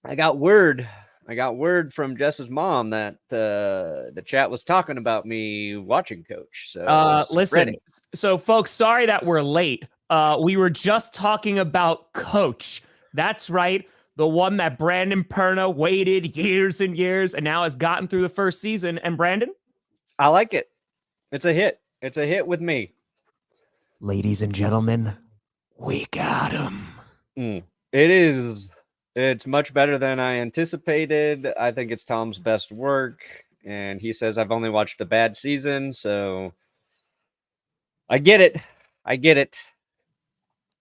I got word from Jess's mom that the chat was talking about me watching Coach. So listen, so folks, sorry that we're late. We were just talking about Coach. That's right. The one that Brandon Perna waited years and years and now has gotten through the first season. And Brandon? I like it. It's a hit. It's a hit with me. Ladies and gentlemen, we got him. It is. It's much better than I anticipated. I think it's Tom's best work. And he says I've only watched a bad season. So I get it.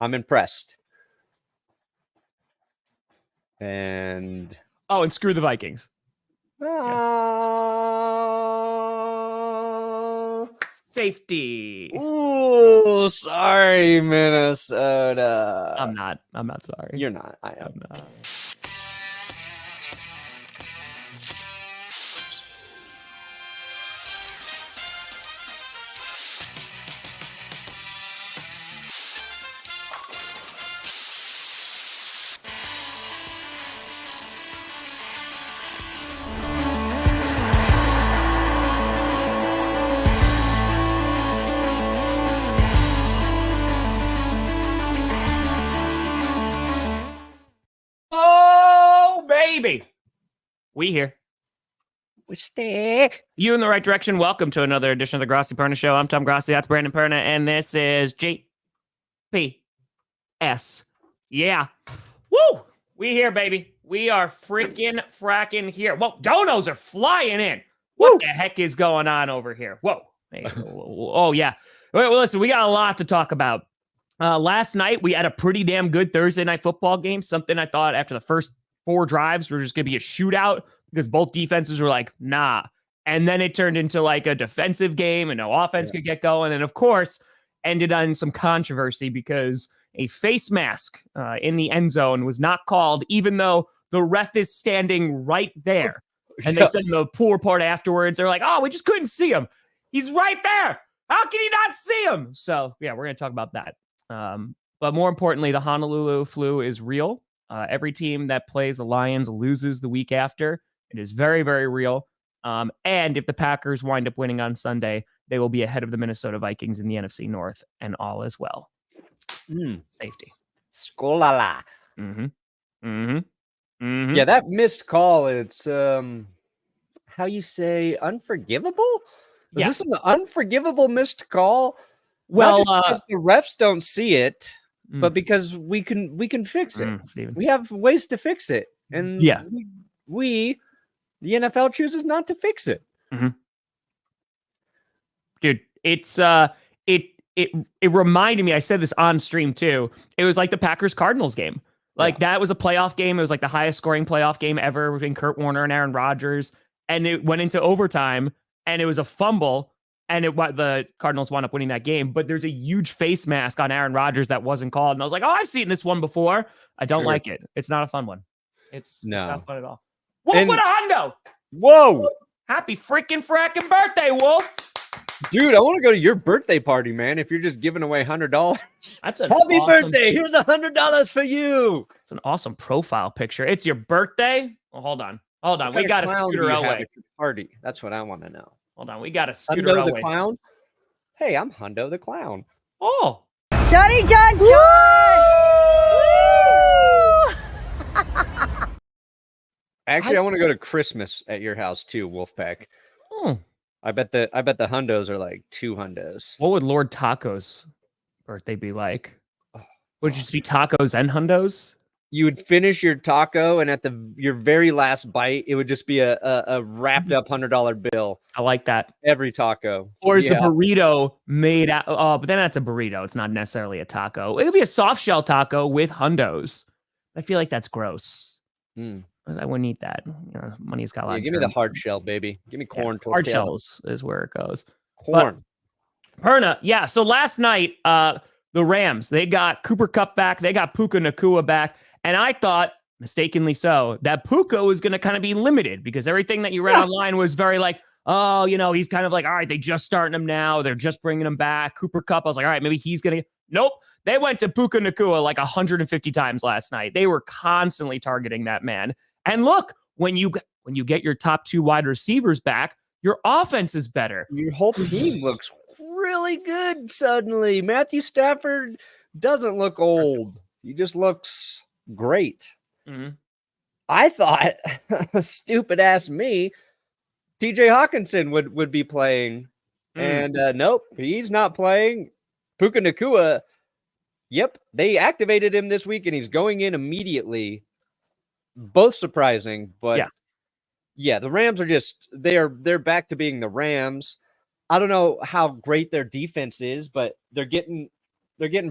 I'm impressed. And screw the Vikings. Safety. Ooh, sorry, Minnesota. I'm not sorry. You're not. I am. I'm not. We here. We stay. You in the right direction. Welcome to another edition of the Grossi Perna Show. I'm Tom Grossi. That's Brandon Perna. And this is GPS. Yeah. Woo! We here, baby. We are freaking fracking here. Whoa, donos are flying in. What the heck is going on over here? Whoa. Hey, oh, yeah. Well, listen, we got a lot to talk about. Last night, we had a pretty damn good Thursday night football game. Something I thought after the first 4 drives were just going to be a shootout because both defenses were like, nah. And then it turned into like a defensive game and no offense could get going. And of course, ended on some controversy because a face mask in the end zone was not called, even though the ref is standing right there. And they said in the pool report afterwards, they're like, oh, we just couldn't see him. He's right there. How can you not see him? So, yeah, we're going to talk about that. But more importantly, the Honolulu flu is real. Every team that plays the Lions loses the week after. It is very, very real. And if the Packers wind up winning on Sunday, they will be ahead of the Minnesota Vikings in the NFC North and all as well. Safety. Skolala. Yeah, that missed call. It's how you say unforgivable? Is this an unforgivable missed call? Well, because the refs don't see it, but because we can fix it. We have ways to fix it. And we the NFL chooses not to fix it. Dude, it's it reminded me, I said this on stream too. It was like the Packers Cardinals game. Like that was a playoff game. It was like the highest scoring playoff game ever between Kurt Warner and Aaron Rodgers. And it went into overtime and it was a fumble. And the Cardinals wound up winning that game. But there's a huge face mask on Aaron Rodgers that wasn't called. And I was like, oh, I've seen this one before. I don't like it. It's not a fun one. It's not fun at all. Wolf with a hundo. Whoa. Happy freaking fracking birthday, Wolf. Dude, I want to go to your birthday party, man. If you're just giving away $100. That's a happy birthday. Here's $100 for you. It's an awesome profile picture. It's your birthday. Well, hold on. We got to scooter away. Party. That's what I want to know. Hold on, we got to scooter Hundo away. the Clown? Hey, I'm Hundo the Clown. Oh. Johnny John John! Actually, I want to go to Christmas at your house too, Wolfpack. Oh. I bet the Hundos are like 2 hundos. What would Lord Taco's birthday be like? Would it just be tacos and hundos? You would finish your taco, and at your very last bite, it would just be a wrapped up $100 bill. I like that. Every taco. Or is the burrito made out? Oh, but then that's a burrito. It's not necessarily a taco. It could be a soft shell taco with hundos. I feel like that's gross. I wouldn't eat that. Money's got a lot. Give me the hard shell, baby. Give me corn. Hard shells is where it goes. Corn. Perna, so last night, the Rams, they got Cooper Kupp back. They got Puka Nacua back. And I thought, mistakenly so, that Puka was going to kind of be limited because everything that you read online was very like, oh, he's kind of like, all right, they just starting him now. They're just bringing him back. Cooper Kupp, I was like, all right, maybe he's going to. Nope. They went to Puka Nacua like 150 times last night. They were constantly targeting that man. And look, when you get your top 2 wide receivers back, your offense is better. Your whole team looks really good suddenly. Matthew Stafford doesn't look old. He just looks great. Mm-hmm. I thought, stupid ass me, TJ Hawkinson would be playing. And nope, he's not playing. Puka Nacua, yep, they activated him this week and he's going in immediately. Both surprising, but yeah, the Rams are just they're back to being the Rams. I don't know how great their defense is, but they're getting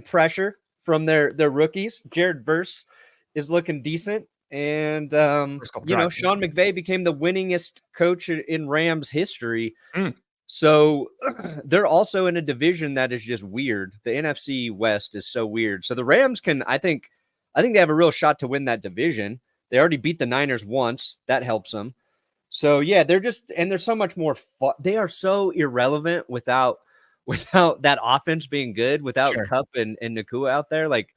pressure from their rookies. Jared Verse is looking decent. And Sean McVay became the winningest coach in Rams history. So they're also in a division that is just weird. The NFC West is so weird. So the Rams I think they have a real shot to win that division. They already beat the Niners once. That helps them. So yeah, they're so much more fun. They are so irrelevant without that offense being good, without Kupp and Nacua out there. Like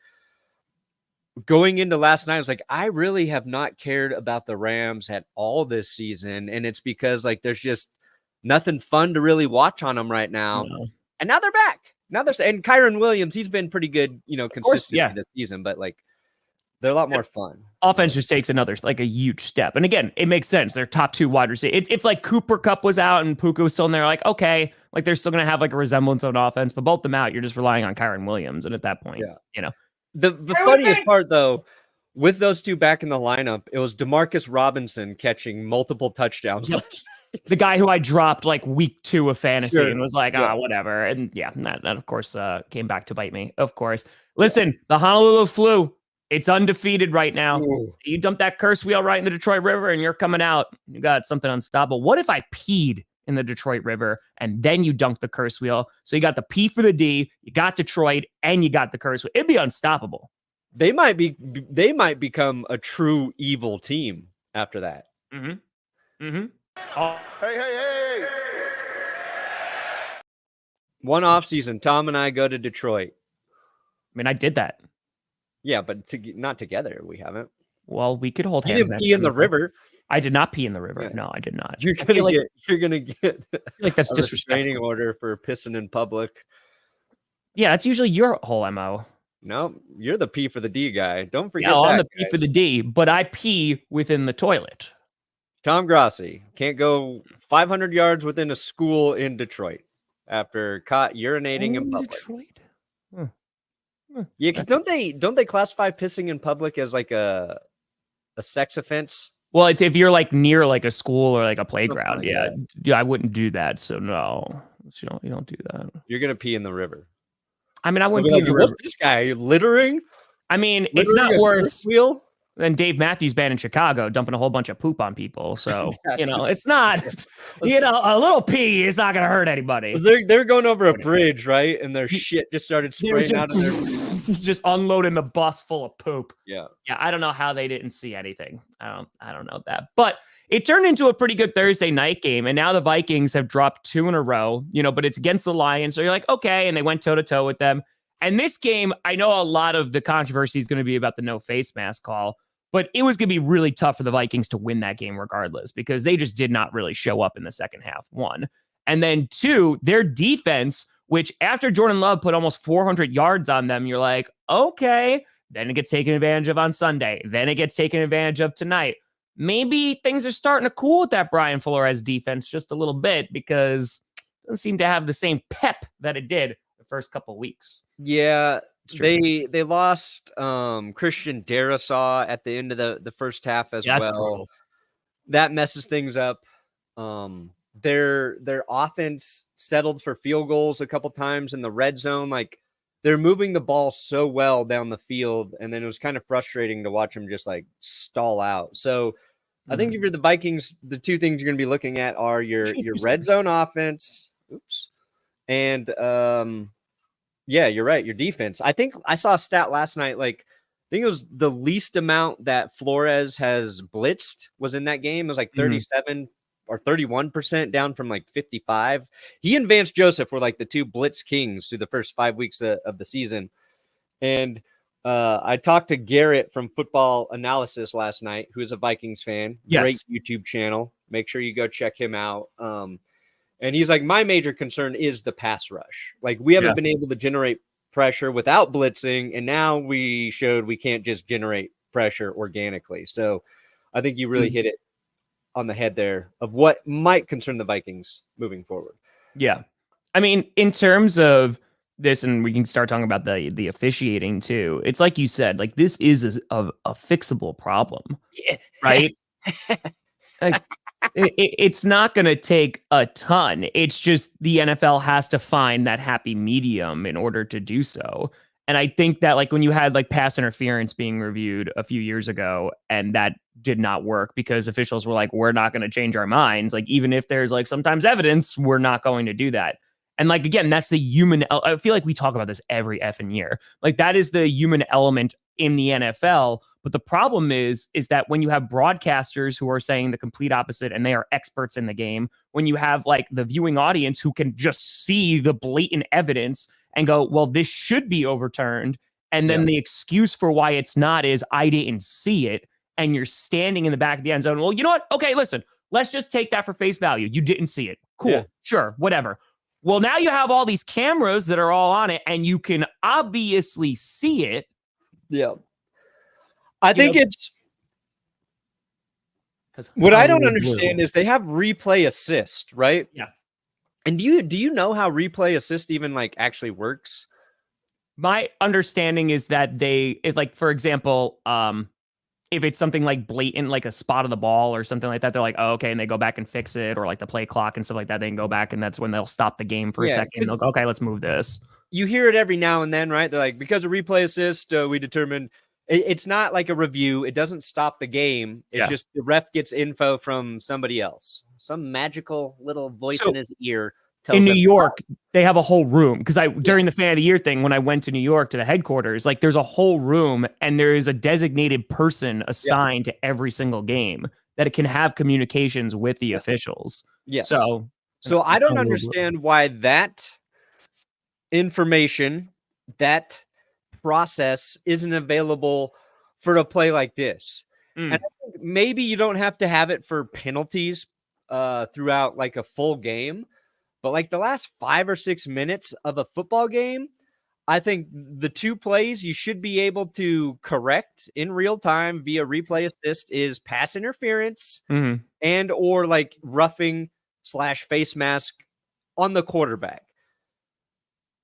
going into last night, I was like, I really have not cared about the Rams at all this season. And it's because like there's just nothing fun to really watch on them right now. No. And now they're back. And Kyron Williams, he's been pretty good, consistently this season, but like they're a lot more fun. Offense just takes a huge step. And again, it makes sense. They're top 2 wide receivers. If like Cooper Kupp was out and Puka was still in there, like, okay, like they're still going to have like a resemblance of an offense, but both them out, you're just relying on Kyron Williams. And at that point, the funniest part though, with those two back in the lineup, it was Demarcus Robinson catching multiple touchdowns last night. The guy who I dropped like week 2 of fantasy and was like, whatever. And that of course came back to bite me, of course. Listen, the Honolulu Flu, it's undefeated right now. Ooh. You dump that curse wheel right in the Detroit River and you're coming out. You got something unstoppable. What if I peed in the Detroit River and then you dunk the curse wheel? So you got the P for the D, you got Detroit, and you got the curse wheel. It'd be unstoppable. They might become a true evil team after that. Mm-hmm. Mm-hmm. Oh. Hey. One off season, Tom and I go to Detroit. I mean, I did that. Yeah, but not together. We haven't. Well, we could hold hands. You didn't pee in the river. I did not pee in the river. Yeah. No, I did not. You're gonna get like that's disrespectful. Restraining order for pissing in public. Yeah, that's usually your whole MO. No, you're the P for the D guy. Don't forget I'm the P for the D, but I pee within the toilet. Tom Grossi can't go 500 yards within a school in Detroit after caught urinating in public. Detroit? Yeah, because don't they classify pissing in public as like a sex offense? Well, it's if you're like near like a school or like a playground. Yeah, I wouldn't do that. So no, you don't do that. You're gonna pee in the river. I mean, I wouldn't pee in the river. What's this guy littering? I mean, it's not worth than Dave Matthews Band in Chicago dumping a whole bunch of poop on people. So, it's not, a little pee is not going to hurt anybody. They're going over a bridge, right? And their shit just started spraying out of their... just unloading the bus full of poop. Yeah. Yeah, I don't know how they didn't see anything. I don't know that. But it turned into a pretty good Thursday night game. And now the Vikings have dropped 2 in a row, but it's against the Lions. So you're like, okay. And they went toe-to-toe with them. And this game, I know a lot of the controversy is going to be about the no face mask call, but it was going to be really tough for the Vikings to win that game regardless, because they just did not really show up in the second half, 1. And then 2, their defense, which after Jordan Love put almost 400 yards on them, you're like, okay, then it gets taken advantage of on Sunday. Then it gets taken advantage of tonight. Maybe things are starting to cool with that Brian Flores defense just a little bit, because it doesn't seem to have the same pep that it did the first couple of weeks. Yeah, they lost Christian Darrisaw at the end of the first half as well. Brutal. That messes things up. Their offense settled for field goals a couple times in the red zone. Like, they're moving the ball so well down the field, and then it was kind of frustrating to watch them just like stall out. So I think if you're the Vikings, the 2 things you're going to be looking at are your red zone offense. And yeah, you're right. Your defense. I think I saw a stat last night. Like, I think it was the least amount that Flores has blitzed was in that game. It was like 37 or 31%, down from like 55. He and Vance Joseph were like the 2 blitz kings through the first 5 weeks of the season. And I talked to Garrett from Football Analysis last night, who's a Vikings fan. Yes. Great YouTube channel. Make sure you go check him out. And he's like, my major concern is the pass rush. Like, we haven't been able to generate pressure without blitzing, and now we showed we can't just generate pressure organically. So I think you really hit it on the head there of what might concern the Vikings moving forward. Yeah. I mean, in terms of this, and we can start talking about the officiating too. It's like you said, like this is a fixable problem, right? Like, it's not going to take a ton. It's just the NFL has to find that happy medium in order to do so. And I think that like when you had like pass interference being reviewed a few years ago, and that did not work because officials were like, we're not going to change our minds. Like, even if there's like sometimes evidence, we're not going to do that. And like, again, that's the human. I feel like we talk about this every effing year. Like, that is the human element in the NFL. But the problem is that when you have broadcasters who are saying the complete opposite and they are experts in the game, when you have like the viewing audience who can just see the blatant evidence and go, well, this should be overturned. And then the excuse for why it's not is I didn't see it. And you're standing in the back of the end zone. Well, you know what? Okay, listen, let's just take that for face value. You didn't see it. Cool. Sure. Whatever. Well, now you have all these cameras that are all on it and you can obviously see it. Yeah. I think it's what I don't understand is they have replay assist, right? Yeah. And do you know how replay assist even like actually works? My understanding is that like, for example, if it's something like blatant, like a spot of the ball or something like that, they're like, oh, okay, and they go back and fix it, or like the play clock and stuff like that. They can go back, and that's when they'll stop the game for a second. They'll go, okay, let's move this. You hear it every now and then, right? They're like, because of replay assist, we determined it's not like a review. It doesn't stop the game. It's just the ref gets info from somebody else, some magical little voice in his ear. In New York, they have a whole room because during the fan of the year thing, when I went to New York to the headquarters, like there's a whole room and there is a designated person assigned to every single game that it can have communications with the officials. Yes. So I don't understand why that information, that process isn't available for a play like this. And I think maybe you don't have to have it for penalties throughout like a full game. But like the last 5 or 6 minutes of a football game, I think the two plays you should be able to correct in real time via replay assist is pass interference and or like roughing / face mask on the quarterback.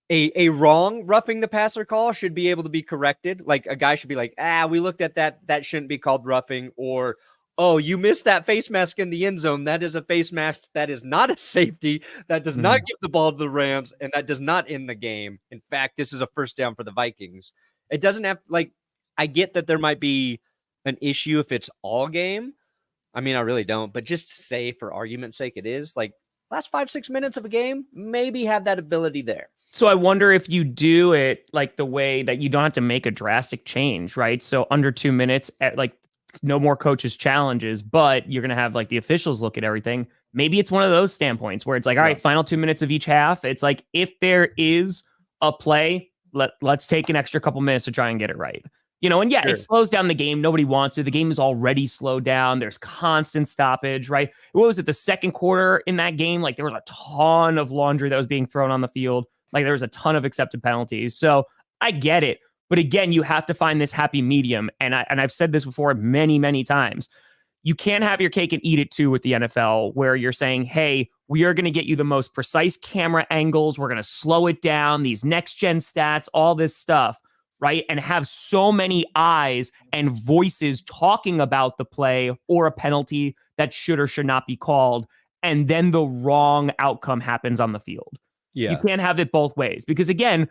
A wrong roughing the passer call should be able to be corrected. Like a guy should be like, we looked at that. That shouldn't be called roughing. Or, oh, you missed that face mask in the end zone. That is a face mask. That is not a safety. That does not give the ball to the Rams, and that does not end the game. In fact, this is a first down for the Vikings. It doesn't have, like, I get that there might be an issue if it's all game. I mean, I really don't. But just say, for argument's sake, it is. Like, last 5-6 minutes of a game, maybe have that ability there. So I wonder if you do it like the way that you don't have to make a drastic change, right? So under 2 minutes, like, no more coaches challenges, but you're going to have like the officials look at everything. Maybe it's one of those standpoints where it's like, all right, final 2 minutes of each half. It's like, if there is a play, let's take an extra couple minutes to try and get it right. You know, and it slows down the game. Nobody wants to. The game is already slowed down. There's constant stoppage, right? What was it? The second quarter in that game, like there was a ton of laundry that was being thrown on the field. Like there was a ton of accepted penalties. So I get it. But again, you have to find this happy medium. And I've said this before many, many times. You can't have your cake and eat it too with the NFL, where you're saying, hey, we are going to get you the most precise camera angles. We're going to slow it down, these next gen stats, all this stuff, right? And have so many eyes and voices talking about the play or a penalty that should or should not be called. And then the wrong outcome happens on the field. Yeah. You can't have it both ways, because again,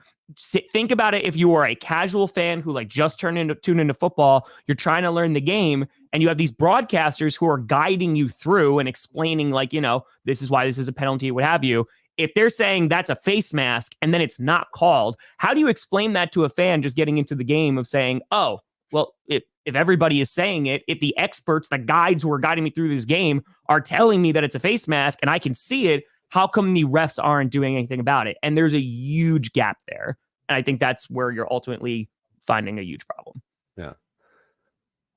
think about it. If you are a casual fan who like just tune into football, you're trying to learn the game, and you have these broadcasters who are guiding you through and explaining like, you know, this is why this is a penalty, what have you. If they're saying that's a face mask and then it's not called, how do you explain that to a fan just getting into the game of saying, oh, well, if everybody is saying it, if the experts, the guides who are guiding me through this game are telling me that it's a face mask and I can see it, how come the refs aren't doing anything about it? And there's a huge gap there. And I think that's where you're ultimately finding a huge problem. Yeah.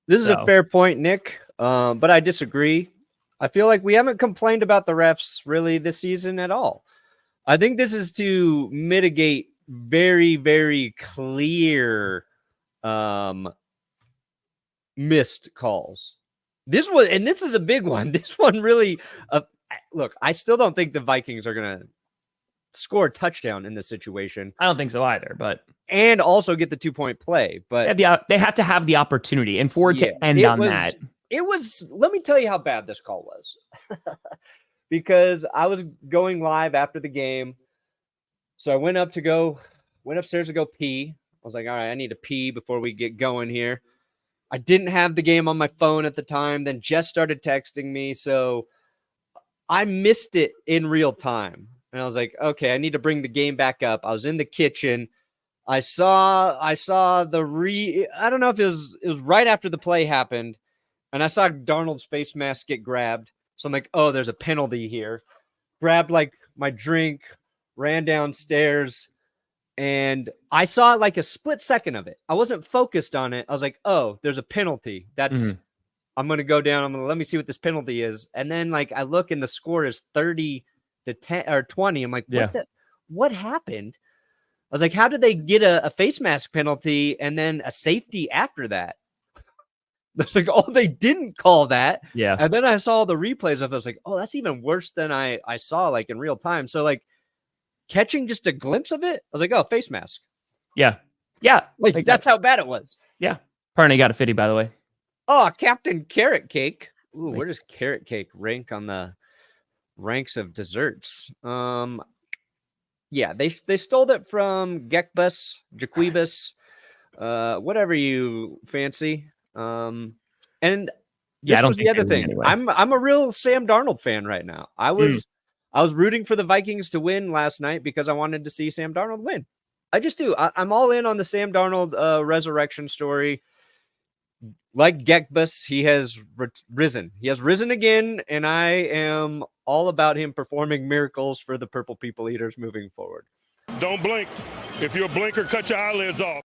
This is a fair point, Nick, but I disagree. I feel like we haven't complained about the refs really this season at all. I think this is to mitigate very, very clear missed calls. This is a big one. This one really, look, I still don't think the Vikings are going to score a touchdown in this situation. I don't think so either, and also get the 2-point play. But they have to have the opportunity, and for it to end on that. It was, let me tell you how bad this call was. Because I was going live after the game. So I went upstairs to go pee. I was like, all right, I need to pee before we get going here. I didn't have the game on my phone at the time. Then Jess started texting me. So I missed it in real time. And I was like, okay, I need to bring the game back up. I was in the kitchen. I saw I don't know if it was right after the play happened. And I saw Darnold's face mask get grabbed. So I'm like, oh, there's a penalty here. Grabbed like my drink, ran downstairs, and I saw like a split second of it. I wasn't focused on it. I was like, oh, there's a penalty. I'm going to go down. Let me see what this penalty is. And then like I look and the score is 30 to 10 or 20. I'm like, what happened? I was like, how did they get a face mask penalty and then a safety after that? It's like, oh, they didn't call that. Yeah. And then I saw the replays of it. I was like, oh, that's even worse than I saw like in real time. So like catching just a glimpse of it, I was like, oh, face mask. Yeah. Yeah. Like that's how bad it was. Yeah. Perna got a 50, by the way. Oh, Captain Carrot Cake. Ooh, where does Carrot Cake rank on the ranks of desserts? Yeah, they stole that from Jaquibus, whatever you fancy. And this was the other thing. Anyway. I'm a real Sam Darnold fan right now. I was rooting for the Vikings to win last night because I wanted to see Sam Darnold win. I just do. I'm all in on the Sam Darnold resurrection story. Like Gekbus, he has risen. He has risen again, and I am all about him performing miracles for the Purple People Eaters moving forward. Don't blink. If you're a blinker, cut your eyelids off.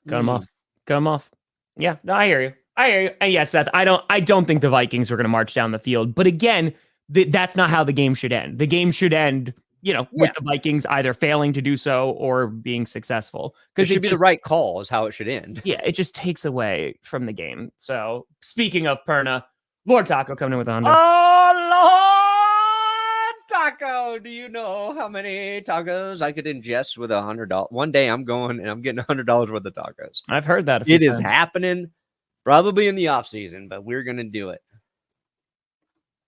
Cut him off. Cut him off. Yeah, no, I hear you. And yes, Seth, I don't think the Vikings are going to march down the field. But again, that's not how the game should end. The game should end, with the Vikings either failing to do so or being successul. Because it should be the right call is how it should end. Yeah, it just takes away from the game. So speaking of Perna, Lord Taco coming in with 100. Oh, Lord Taco. Do you know how many tacos I could ingest with $100? One day I'm going and I'm getting $100 worth of tacos. I've heard that. It is happening probably in the off season, but we're going to do it.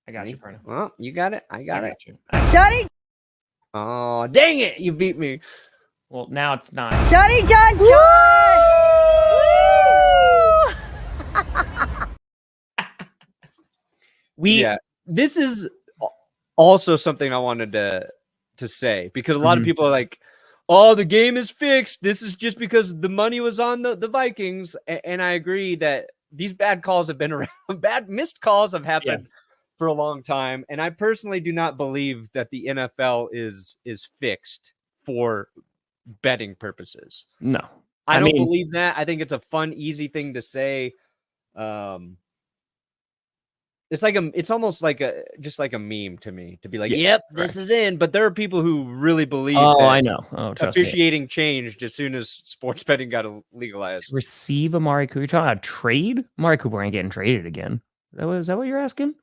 I got you, Perna. Well, you got it. I got it. Johnny. Oh, dang it. You beat me. Well, now it's not. Johnny John John. This is also something I wanted to say because a lot of people are like, oh, the game is fixed. This is just because the money was on the Vikings. And I agree that these bad calls have been around. Bad missed calls have happened for a long time. And I personally do not believe that the NFL is fixed for betting purposes. No. I don't believe that. I think it's a fun, easy thing to say. It's almost like just like a meme to me to be like, yep, this is in. But there are people who really believe I know. Officiating changed as soon as sports betting got legalized. Receive Amari Cooper. You're talking about trade? Amari Cooper ain't getting traded again. Is that what you're asking?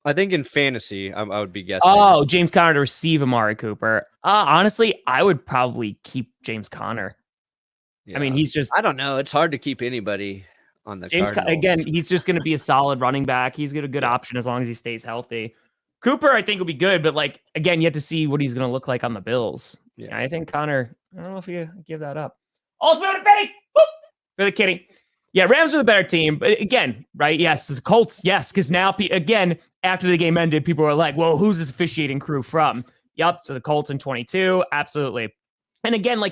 I think in fantasy, I would be guessing. Oh, James Conner to receive Amari Cooper. Honestly, I would probably keep James Conner. Yeah. I mean, he's just... I don't know. It's hard to keep anybody on the Cardinals. Again, he's just going to be a solid running back. He's got a good option as long as he stays healthy. Cooper, I think, will be good, but again, you have to see what he's going to look like on the Bills. Yeah, I think Conner, I don't know if you give that up. Ultimate betting! For the kidding. Yeah, Rams are the better team, but again, right? Yes, the Colts, yes, because now, again, after the game ended, people were like, well, who's this officiating crew from? Yep, so the Colts in 22, absolutely. And again,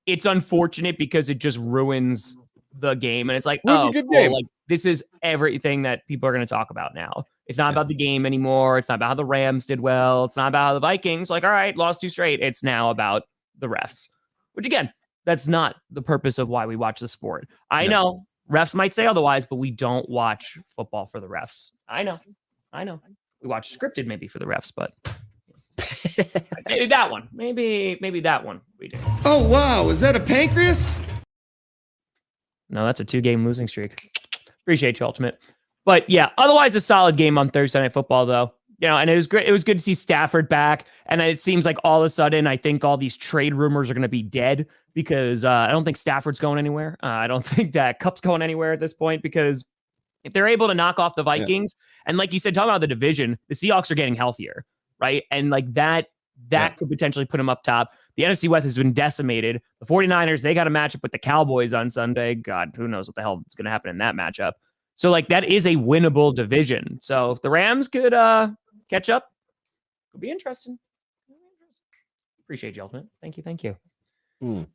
it's unfortunate because it just ruins the game. And it's like, a good game. This is everything that people are going to talk about now. It's not about the game anymore. It's not about how the Rams did well. It's not about how the Vikings, all right, lost 2 straight. It's now about the refs, which again, That's not the purpose of why we watch the sport. I know refs might say otherwise, but we don't watch football for the refs. I know. We watch scripted maybe for the refs, but maybe that one. Maybe that one we do. Oh, wow. Is that a pancreas? No, that's a 2-game losing streak. Appreciate you, Ultimate. But yeah, otherwise a solid game on Thursday Night Football, though. And it was great. It was good to see Stafford back. And it seems like all of a sudden, I think all these trade rumors are going to be dead because I don't think Stafford's going anywhere. I don't think that Kupp's going anywhere at this point because if they're able to knock off the Vikings, and like you said, talking about the division, the Seahawks are getting healthier, right? And like that could potentially put them up top. The NFC West has been decimated. The 49ers, they got a matchup with the Cowboys on Sunday. God, who knows what the hell is going to happen in that matchup. So like that is a winnable division. So if the Rams could catch up, it'll be interesting. Appreciate you, Ultimate. Thank you.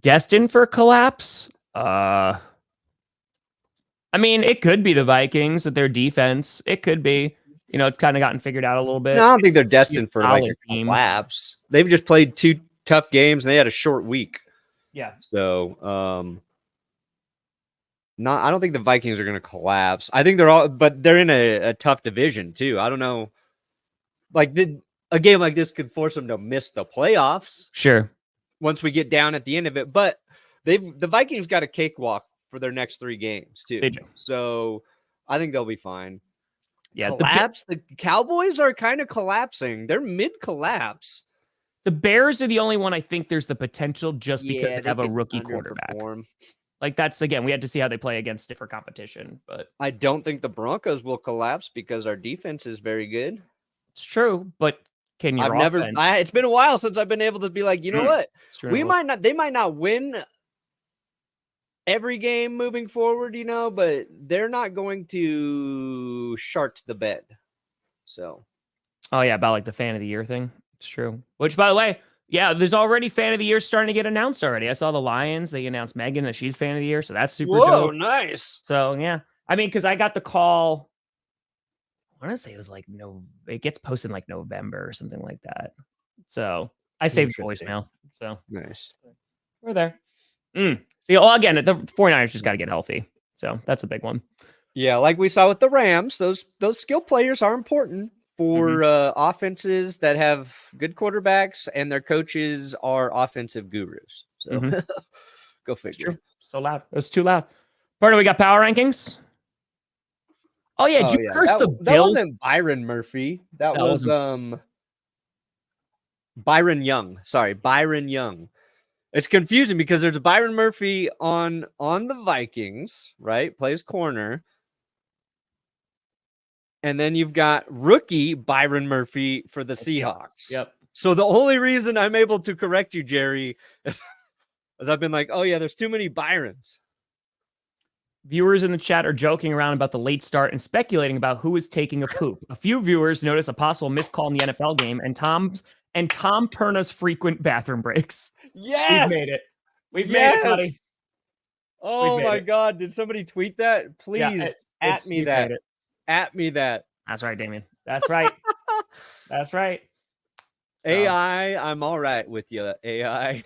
Destined for collapse? I mean, it could be the Vikings with their defense. It could be. It's kind of gotten figured out a little bit. No, I don't think they're destined for like a collapse. They've just played 2 tough games and they had a short week. Yeah. So, I don't think the Vikings are going to collapse. I think they're in a tough division too. I don't know. Like a game like this could force them to miss the playoffs. Sure. Once we get down at the end of it, but the Vikings got a cakewalk for their next 3 games too. They do. So I think they'll be fine. Yeah. Collapse. The Cowboys are kind of collapsing. They're mid-collapse. The Bears are the only one I think there's the potential just because they have a rookie quarterback. Like that's, again, we had to see how they play against different competition, but I don't think the Broncos will collapse because our defense is very good. It's true, but can you? It's been a while since I've been able to be like, you know what? They might not win every game moving forward, but they're not going to shart the bed. So, oh yeah, about like the fan of the year thing. It's true. Which, by the way, yeah, there's already fan of the year starting to get announced already. I saw the Lions. They announced Megan that she's fan of the year, so that's super dope. Nice. So yeah, I mean, because I got the call. I want to say it was like it gets posted in like November or something like that. So I saved voicemail. So nice. We're there. See, again, the 49ers just got to get healthy. So that's a big one. Yeah, like we saw with the Rams, those skill players are important for offenses that have good quarterbacks and their coaches are offensive gurus. So go figure. So loud. It was too loud. Partner, we got power rankings. Oh yeah, did you curse the Bills? That wasn't Byron Murphy. That was Byron Young. Sorry, Byron Young. It's confusing because there's Byron Murphy on the Vikings, right? Plays corner. And then you've got rookie Byron Murphy for the Seahawks. Yep. So the only reason I'm able to correct you, Jerry, is I've been like, oh yeah, there's too many Byrons. Viewers in the chat are joking around about the late start and speculating about who is taking a poop. A few viewers notice a possible missed call in the NFL game and Tom Perna's frequent bathroom breaks. Yes, we've made it. We've made it, buddy. Oh my God! Did somebody tweet that? Please at me that. At me that. That's right, Damien. That's right. That's right. So. AI, I'm all right with you. AI.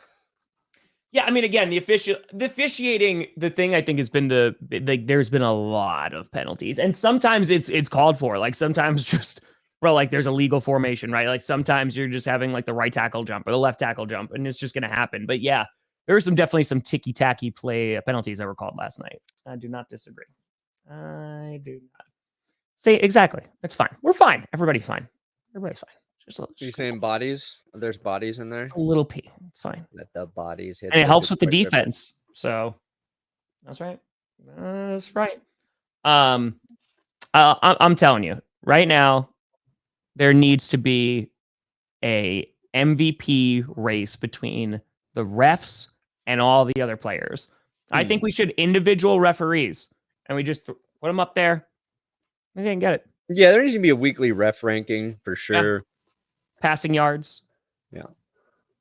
Yeah, I mean, again, the officiating, the thing I think has been there's been a lot of penalties, and sometimes it's called for. Like sometimes just, like there's a legal formation, right? Like sometimes you're just having like the right tackle jump or the left tackle jump, and it's just going to happen. But yeah, there were definitely some ticky tacky penalties that were called last night. I do not disagree. I do not say exactly. It's fine. We're fine. Everybody's fine. Everybody's fine. Are you saying bodies? There's bodies in there? A little P. It's fine. Let the bodies hit. And it helps with the defense. So that's right. That's right. I'm telling you right now, there needs to be a MVP race between the refs and all the other players. I think we should individual referees and we just put them up there. I didn't get it. Yeah, there needs to be a weekly ref ranking for sure. Yeah. Passing yards. Yeah.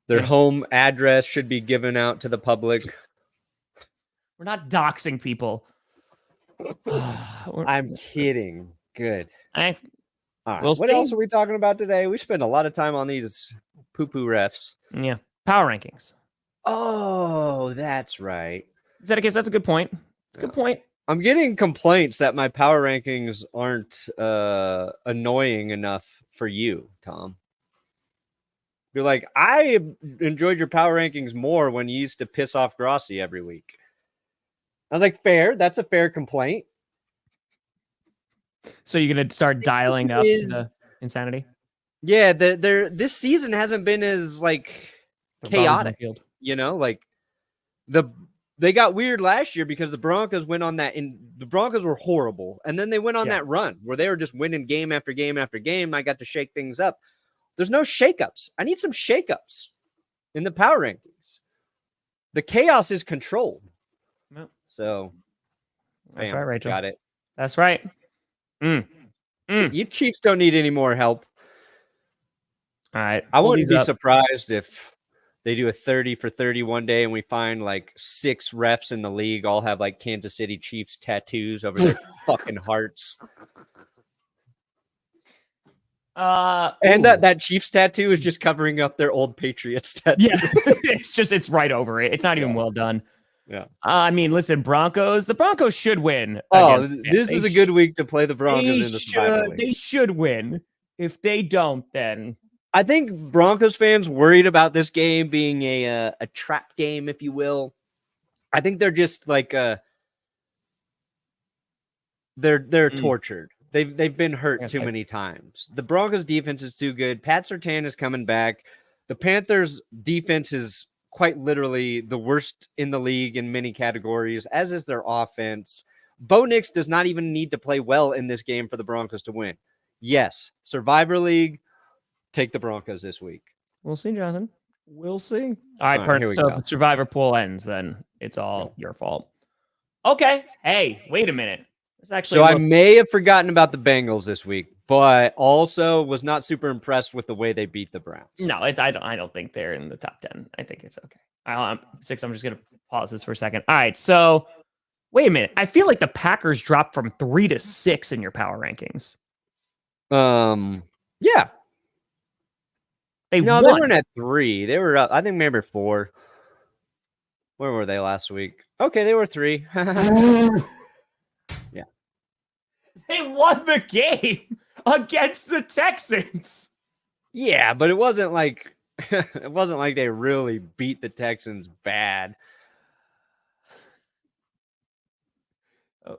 Their home address should be given out to the public. We're not doxing people. I'm kidding. Good. All right. What else are we talking about today? We spend a lot of time on these poo-poo refs. Yeah. Power rankings. Oh, that's right. Zedekiss, that's a good point. It's a good point. I'm getting complaints that my power rankings aren't annoying enough for you, Tom. You're like, I enjoyed your power rankings more when you used to piss off Grossi every week. I was like, fair. That's a fair complaint. So you're going to start dialing up the insanity? Yeah, this season hasn't been as like chaotic. You know, like they got weird last year because the Broncos went on that, and the Broncos were horrible. And then they went on that run where they were just winning game after game after game. I got to shake things up. There's no shakeups. I need some shakeups in the power rankings. The chaos is controlled. No. So that's right, Rachel. Got it. That's right. You Chiefs don't need any more help. All right. I wouldn't be surprised if they do a 30 for 30 one day and we find like 6 refs in the league all have like Kansas City Chiefs tattoos over their fucking hearts. And that Chiefs tattoo is just covering up their old Patriots tattoo. Yeah, it's right over it. It's not even well done. Yeah. I mean, listen, the Broncos should win. This is a good week to play the Broncos in the Survivor League. They should win. If they don't, then I think Broncos fans worried about this game being a trap game, if you will. I think they're just like they're tortured. They've been hurt too many times. The Broncos defense is too good. Pat Surtain is coming back. The Panthers defense is quite literally the worst in the league in many categories, as is their offense. Bo Nix does not even need to play well in this game for the Broncos to win. Yes, Survivor League, take the Broncos this week. We'll see, Jonathan. We'll see. All right, Pern, so if the Survivor pool ends, then it's all your fault. Okay. Hey, wait a minute. I may have forgotten about the Bengals this week, but also was not super impressed with the way they beat the Browns. No, I don't think they're in the top 10. I think it's okay. I'm just going to pause this for a second. All right, so wait a minute. I feel like the Packers dropped from 3 to 6 in your power rankings. Yeah. They weren't at 3. They were up, I think maybe 4. Where were they last week? Okay, they were 3. Yeah. They won the game against the Texans. Yeah, but it wasn't like they really beat the Texans bad.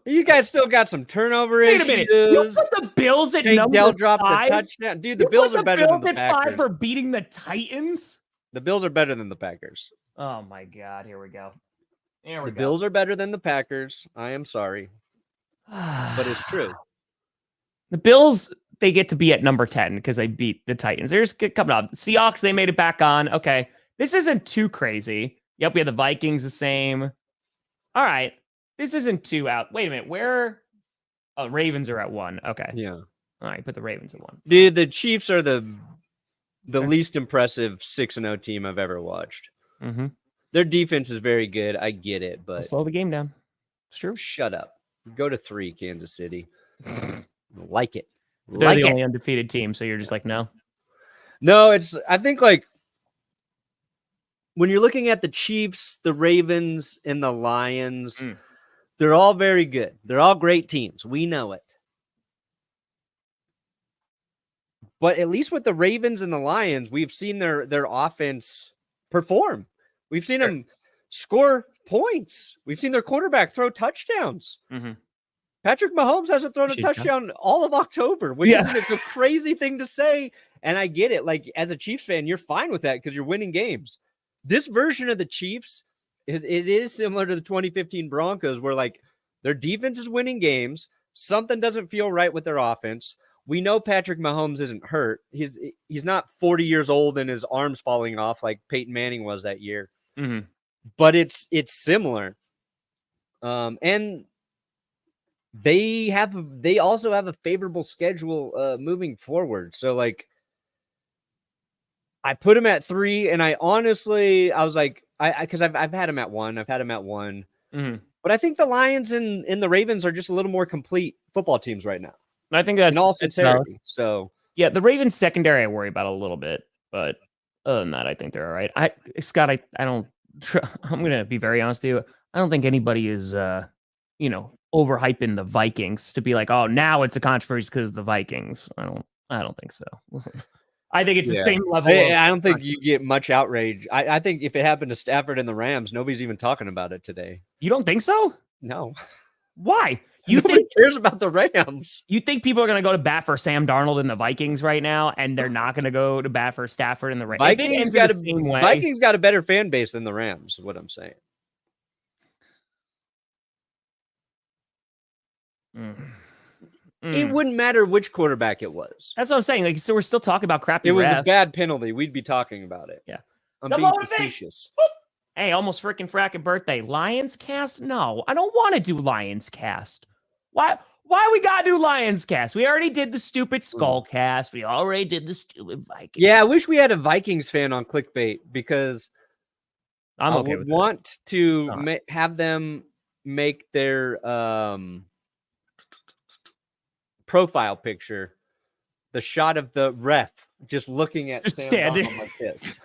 You guys still got some turnover issues. Wait a minute. You put the Bills at number Dell dropped 5? a touchdown. Dude, the Bills are better than the Packers. 5 for beating the Titans? The Bills are better than the Packers. Oh, my God. Here we go. The Bills are better than the Packers. I am sorry. But it's true. The Bills, they get to be at number 10 because they beat the Titans. They're just coming up. Seahawks, they made it back on. Okay. This isn't too crazy. Yep, we had the Vikings the same. All right. This isn't too out. Wait a minute. Where? Oh, Ravens are at 1. Okay. Yeah. All right. Put the Ravens at 1. Dude, the Chiefs are the least impressive 6-0 team I've ever watched. Mm-hmm. Their defense is very good. I get it, but slow the game down. It's true. Shut up. Go to 3, Kansas City. Like it. They're the only undefeated team, so you're just like, no. No, I think like when you're looking at the Chiefs, the Ravens, and the Lions, they're all very good. They're all great teams. We know it. But at least with the Ravens and the Lions, we've seen their offense perform. We've seen them score points. We've seen their quarterback throw touchdowns. Mm-hmm. Patrick Mahomes hasn't thrown a touchdown all of October, which is a crazy thing to say. And I get it. Like, as a Chiefs fan, you're fine with that because you're winning games. This version of the Chiefs is similar to the 2015 Broncos, where like their defense is winning games. Something doesn't feel right with their offense. We know Patrick Mahomes isn't hurt. He's not 40 years old and his arms falling off like Peyton Manning was that year. Mm-hmm. But it's similar. And they also have a favorable schedule moving forward. So like I put him at 3, and I was like, because I've had him at 1. I've had him at 1. Mm-hmm. But I think the Lions and the Ravens are just a little more complete football teams right now. I think that's in all sincerity. So yeah, the Ravens secondary I worry about a little bit, but other than that, I think they're all right. Scott, I don't I'm going to be very honest with you. I don't think anybody is, overhyping the Vikings to be like, oh, now it's a controversy because of the Vikings. I don't think so. I think it's the same level. I don't think you get much outrage. I think if it happened to Stafford and the Rams, nobody's even talking about it today. You don't think so? No. Why? Nobody cares about the Rams. You think people are going to go to bat for Sam Darnold and the Vikings right now, and they're not going to go to bat for Stafford and the Rams? Vikings got a better fan base than the Rams, is what I'm saying. It wouldn't matter which quarterback it was. That's what I'm saying. Like, so we're still talking about crappy refs. It was a bad penalty. We'd be talking about it. Yeah. I'm being facetious. Hey, almost freaking fracking birthday. Lions cast? No, I don't want to do Lions cast. Why we got to do Lions cast? We already did the stupid Skull cast. We already did the stupid Vikings. Yeah, I wish we had a Vikings fan on Clickbait because I would want to have them make their profile picture the shot of the ref just looking at Sam Darnold like this.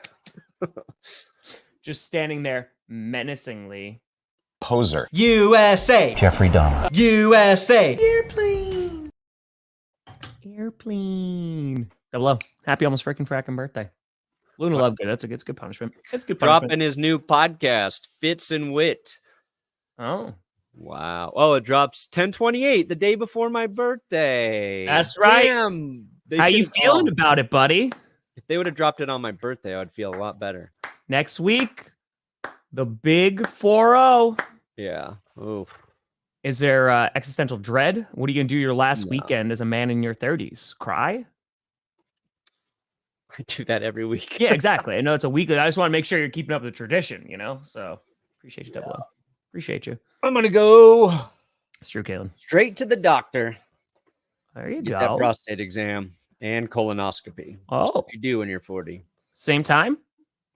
Just standing there menacingly. Poser. USA. Jeffrey Dahmer. USA. Airplane. Double O. Happy almost freaking fracking birthday. Luna Love good. It's good punishment. It's good punishment. Dropping his new podcast, Fits and Wit. Oh. Wow. Oh, it drops 10/28, the day before my birthday. That's right. Damn, how you feeling about it, buddy? If they would have dropped it on my birthday, I'd feel a lot better. Next week, the big 4-0. Yeah. Oof. Is there existential dread? What are you going to do your last weekend as a man in your 30s? Cry? I do that every week. Yeah, exactly. I know it's a weekly. I just want to make sure you're keeping up the tradition, So appreciate you, Double O. Appreciate you. I'm going to go. It's true, Kalen. Straight to the doctor. There you Get go. that prostate exam and colonoscopy. That's what you do when you're 40. Same time?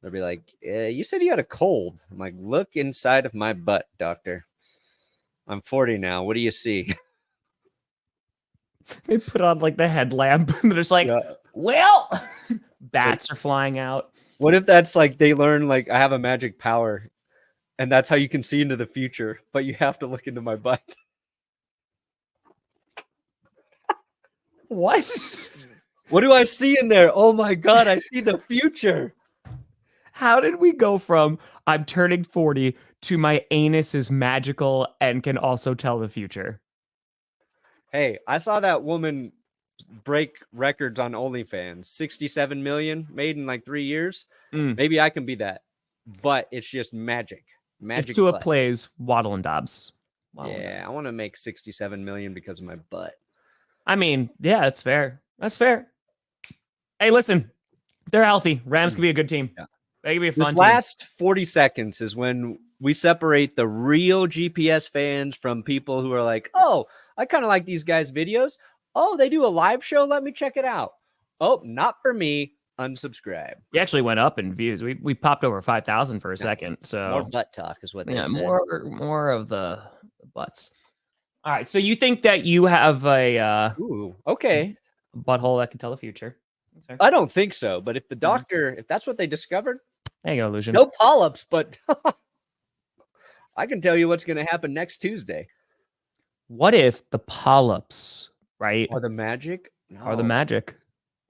They'll be like, you said you had a cold. I'm like, look inside of my butt, doctor. I'm 40 now. What do you see? They put on like the headlamp and they're just like, well, bats are flying out. What if that's like they learn like I have a magic power and that's how you can see into the future, but you have to look into my butt. What? What do I see in there? Oh my God, I see the future. How did we go from I'm turning 40 to my anus is magical and can also tell the future? Hey, I saw that woman break records on OnlyFans. 67 million made in like 3 years. Maybe I can be that. But it's just magic. Magic. If Tua plays Waddle and Dobbs. I want to make 67 million because of my butt. I mean, yeah, that's fair. That's fair. Hey, listen, they're healthy. Rams can be a good team. Yeah. They can be a fun This team. last 40 seconds is when we separate the real GPS fans from people who are like, oh, I kind of like these guys' videos. Oh, they do a live show. Let me check it out. Oh, not for me. Unsubscribe. We actually went up in views. We popped over 5,000 for a second. So more butt talk is what they said. More of the butts. All right. So you think that you have a butthole that can tell the future? I don't think so. But if the doctor, if that's what they discovered, there you go, Lucian. No polyps, but I can tell you what's going to happen next Tuesday. What if the polyps, right? Are the magic? Are the magic?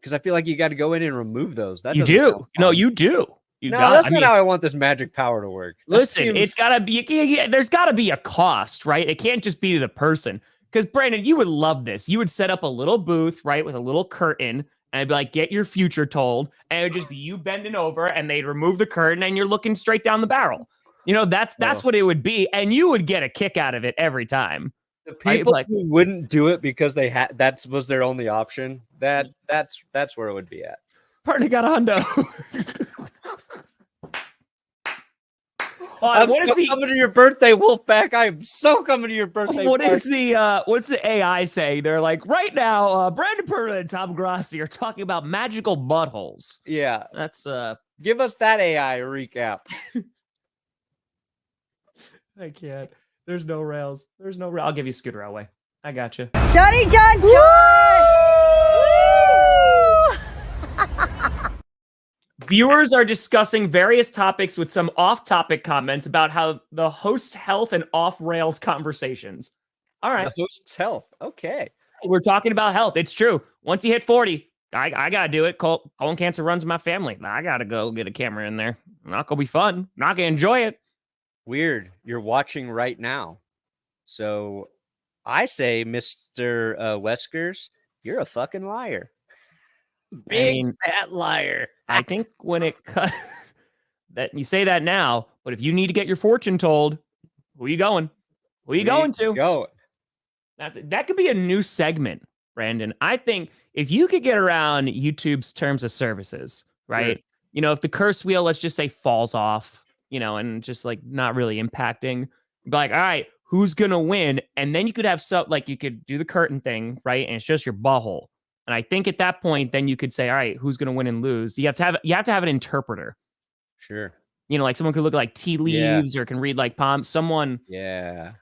Because I feel like you got to go in and remove those. That you do. No, you do. That's not how I want this magic power to work. Listen, it's gotta be. There's gotta be a cost, right? It can't just be to the person. Because Brandon, you would love this. You would set up a little booth, right, with a little curtain, and I'd be like, "Get your future told," and it would just be you bending over, and they'd remove the curtain, and you're looking straight down the barrel. That's what it would be, and you would get a kick out of it every time. The people who wouldn't do it because they had that was their only option. That's where it would be at. Partner got a hundo. I'm coming to your birthday, Wolfpack. I am so coming to your birthday. What's the AI say? They're like, right now, Brandon Perna and Tom Grossi are talking about magical buttholes. Yeah, that's give us that AI recap. I can't. There's no rails. I'll give you Scooter Railway. I got you. Johnny John. Viewers are discussing various topics with some off-topic comments about how the host's health and off-rails conversations. All right. The host's health. Okay. We're talking about health. It's true. Once you hit 40, I got to do it. Colon cancer runs in my family. I got to go get a camera in there. Not going to be fun. Not going to enjoy it. Weird. You're watching right now. So I say, Mr. Weskers, you're a fucking liar. Big fat liar. I think when it cut that you say that now, but if you need to get your fortune told, who are you going? Who are you going to? That could be a new segment, Brandon. I think if you could get around YouTube's terms of services, right? Sure. If the curse wheel, let's just say, falls off, and just like not really impacting, be like, all right, who's gonna win? And then you could have you could do the curtain thing, right? And it's just your butthole. And I think at that point, then you could say, all right, who's gonna win and lose? You have to have an interpreter. Sure. Like someone could look like tea leaves or can read like palms. Someone stare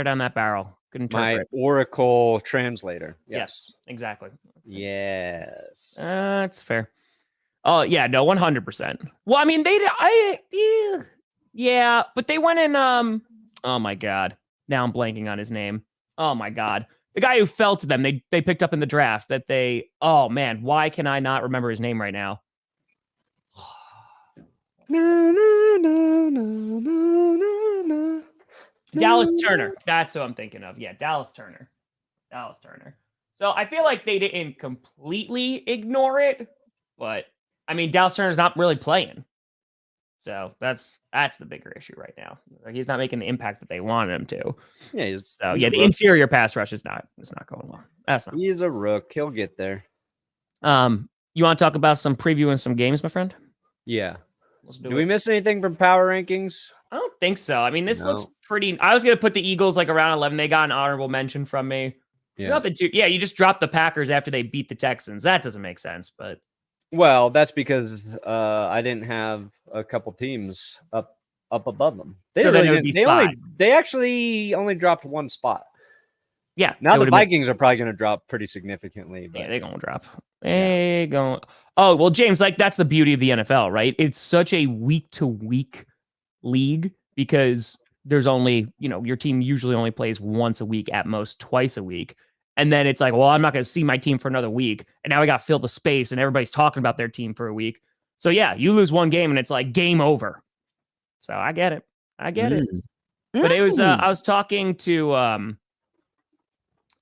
down that barrel. Could interpret. My Oracle translator. Yes, exactly. Yes. That's fair. Oh, yeah, no, 100%. Well, I mean, but they went in, oh my God. Now I'm blanking on his name. Oh my God. The guy who fell to them, they picked up in the draft oh man, why can I not remember his name right now? Dallas Turner. That's who I'm thinking of. Yeah, Dallas Turner. So I feel like they didn't completely ignore it, but I mean, Dallas Turner's not really playing. So that's the bigger issue right now. He's not making the impact that they wanted him to. Yeah, the interior pass rush is not going well. He's a rook. He'll get there. You want to talk about some previewing some games, my friend? Yeah. Do we miss anything from power rankings? I don't think so. I mean, this looks pretty. I was going to put the Eagles like around 11. They got an honorable mention from me. Yeah. Nothing too. Yeah, you just dropped the Packers after they beat the Texans. That doesn't make sense, but. Well, that's because I didn't have a couple teams up above them. They actually only dropped one spot. Yeah. Now the Vikings are probably going to drop pretty significantly. But... Yeah, they're going to drop. Oh, well, James, that's the beauty of the NFL, right? It's such a week-to-week league because there's only, your team usually only plays once a week, at most twice a week. And then it's like, well, I'm not going to see my team for another week. And now I got to fill the space and everybody's talking about their team for a week. So yeah, you lose one game and it's like game over. So I get it. But it was, I was talking to, talking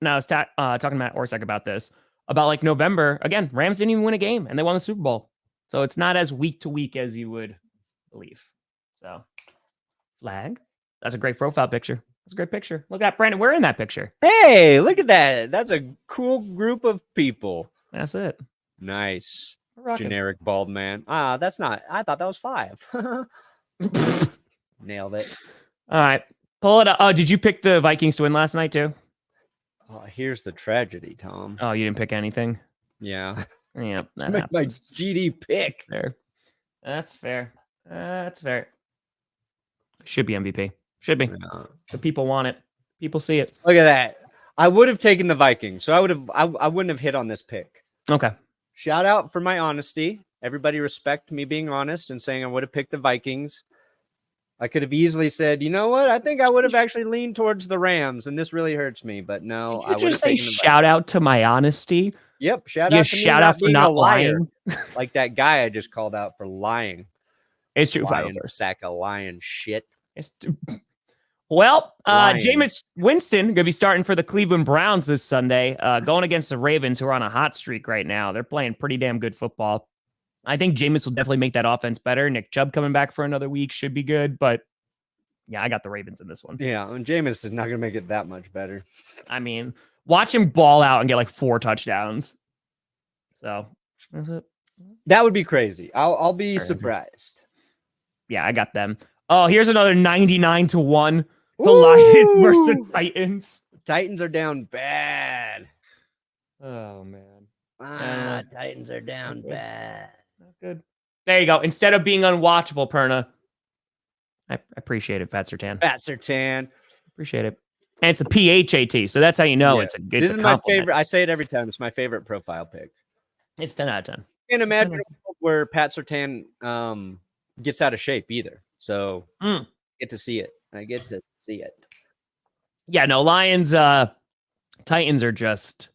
to Matt Orsak about this, about like November. Again, Rams didn't even win a game and they won the Super Bowl. So it's not as week to week as you would believe. So flag. That's a great profile picture. That's a great picture. Look at Brandon. We're in that picture. Hey, look at that. That's a cool group of people. That's it. Nice. Generic bald man. That's not. I thought that was 5. Nailed it. All right. Pull it up. Oh, did you pick the Vikings to win last night too? Oh, here's the tragedy, Tom. Oh, you didn't pick anything? Yeah. Yeah. That's my GD pick. Fair. That's fair. Should be MVP. Should be. Yeah. The people want it. People see it. Look at that. I would have taken the Vikings, so I wouldn't have hit on this pick. Okay. Shout out for my honesty. Everybody respect me being honest and saying I would have picked the Vikings. I could have easily said, you know what? I think I would have actually leaned towards the Rams, and this really hurts me. But no, I would just say shout out to my honesty. Yep, shout out for not lying. Like that guy I just called out for lying. It's true. Sack of lying shit. Well, Jameis Winston going to be starting for the Cleveland Browns this Sunday, going against the Ravens, who are on a hot streak right now. They're playing pretty damn good football. I think Jameis will definitely make that offense better. Nick Chubb coming back for another week should be good, but yeah, I got the Ravens in this one. Yeah, and Jameis is not going to make it that much better. I mean, watch him ball out and get like 4 touchdowns. So that would be crazy. I'll be surprised. Yeah, I got them. Oh, here's another 99-1. The Lions versus Titans. Titans are down bad. Oh, man. Titans are down bad. Not good. There you go. Instead of being unwatchable, Perna. I appreciate it, Fat Sertan. Appreciate it. And it's the PHAT, so that's how you know it's a good. This is my favorite. I say it every time. It's my favorite profile pic. It's 10 out of 10. can't imagine a world where Pat Surtain gets out of shape either. So get to see it. I get to see it. Yeah, no, Lions, Titans are just,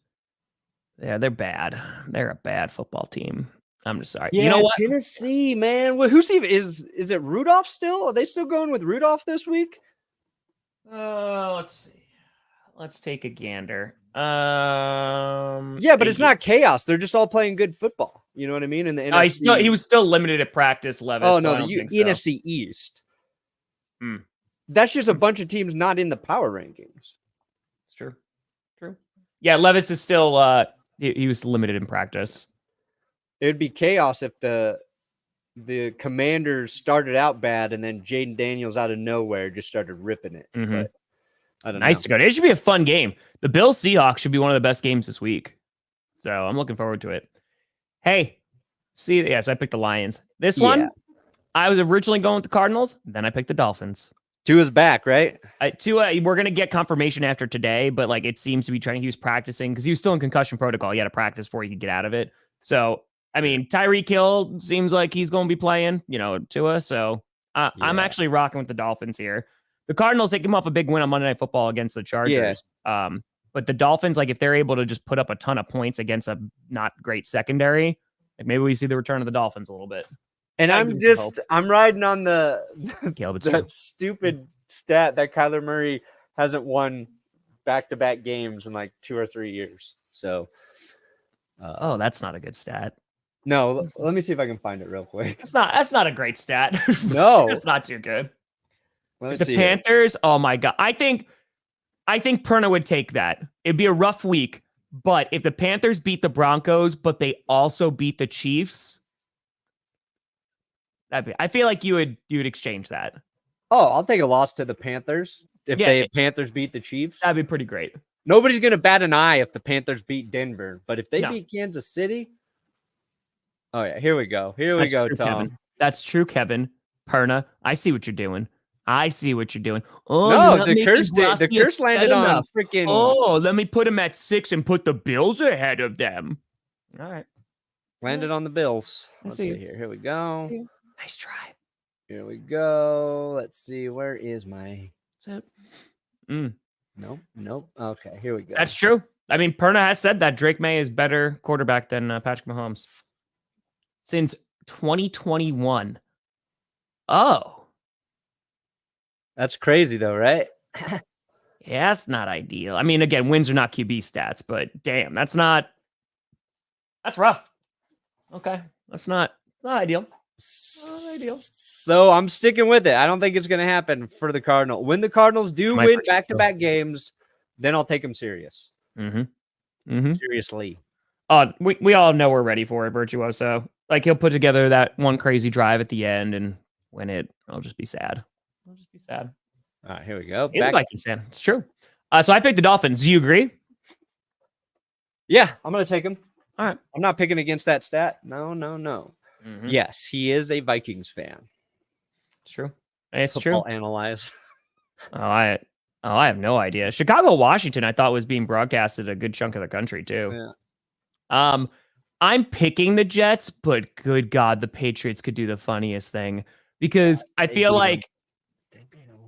they're bad. They're a bad football team. I'm just sorry. Yeah, you know what? Tennessee, man. Well, who's even is it Rudolph still? Are they still going with Rudolph this week? Let's see. Let's take a gander. Yeah, but it's not chaos. They're just all playing good football. You know what I mean? And the NFC... he was still limited at practice, Levis. Oh no, the NFC East. That's just a bunch of teams not in the power rankings. It's true. Yeah, Levis is still he was limited in practice. It would be chaos if the Commanders started out bad and then Jaden Daniels out of nowhere just started ripping it. But I don't know. To go. It should be a fun game. The Bills Seahawks should be one of the best games this week. So I'm looking forward to it. Hey, so I picked the Lions. This one, I was originally going with the Cardinals. Then I picked the Dolphins. Tua's back, right? Tua, we're going to get confirmation after today, but like it seems to be he was practicing because he was still in concussion protocol. He had to practice before he could get out of it. So, I mean, Tyreek Hill seems like he's going to be playing, Tua. So I'm actually rocking with the Dolphins here. The Cardinals, they came off a big win on Monday Night Football against the Chargers. Yeah. But the Dolphins, like if they're able to just put up a ton of points against a not great secondary, like maybe we see the return of the Dolphins a little bit. And I'm riding on the stupid stat that Kyler Murray hasn't won back-to-back games in like 2 or 3 years. So, that's not a good stat. No, let me see if I can find it real quick. That's not a great stat. No, it's not too good. The Panthers, oh my God. I think Perna would take that. It'd be a rough week, but if the Panthers beat the Broncos, but they also beat the Chiefs, I feel like you would exchange that. Oh, I'll take a loss to the Panthers if the Panthers beat the Chiefs. That'd be pretty great. Nobody's gonna bat an eye if the Panthers beat Denver, but if they beat Kansas City, oh yeah, here we go. Here we go, Tom. Kevin. That's true, Kevin. Perna, I see what you're doing. Oh no, the curse landed on freaking. Oh, let me put him at 6 and put the Bills ahead of them. All right, landed on the Bills. Let's see here. Here we go. Nice try. Here we go. Let's see. Where is my? Nope. Okay, here we go. That's true. I mean, Perna has said that Drake May is better quarterback than Patrick Mahomes since 2021. Oh. That's crazy, though, right? Yeah, that's not ideal. I mean, again, wins are not QB stats, but damn, that's rough. Okay, that's not ideal. So I'm sticking with it. I don't think it's going to happen for the Cardinals. When the Cardinals do win back-to-back games, then I'll take them serious. Seriously. We all know we're ready for it, Virtuoso. Like he'll put together that one crazy drive at the end and win it. I'll just be sad. All right, here we go. Vikings fan. It's true. So I picked the Dolphins. Do you agree? Yeah, I'm going to take them. All right. I'm not picking against that stat. No. Yes, he is a Vikings fan. It's true. It's Football true. Analyze. I have no idea. Chicago, Washington, I thought was being broadcasted a good chunk of the country too. Yeah. I'm picking the Jets, but good God, the Patriots could do the funniest thing because I feel like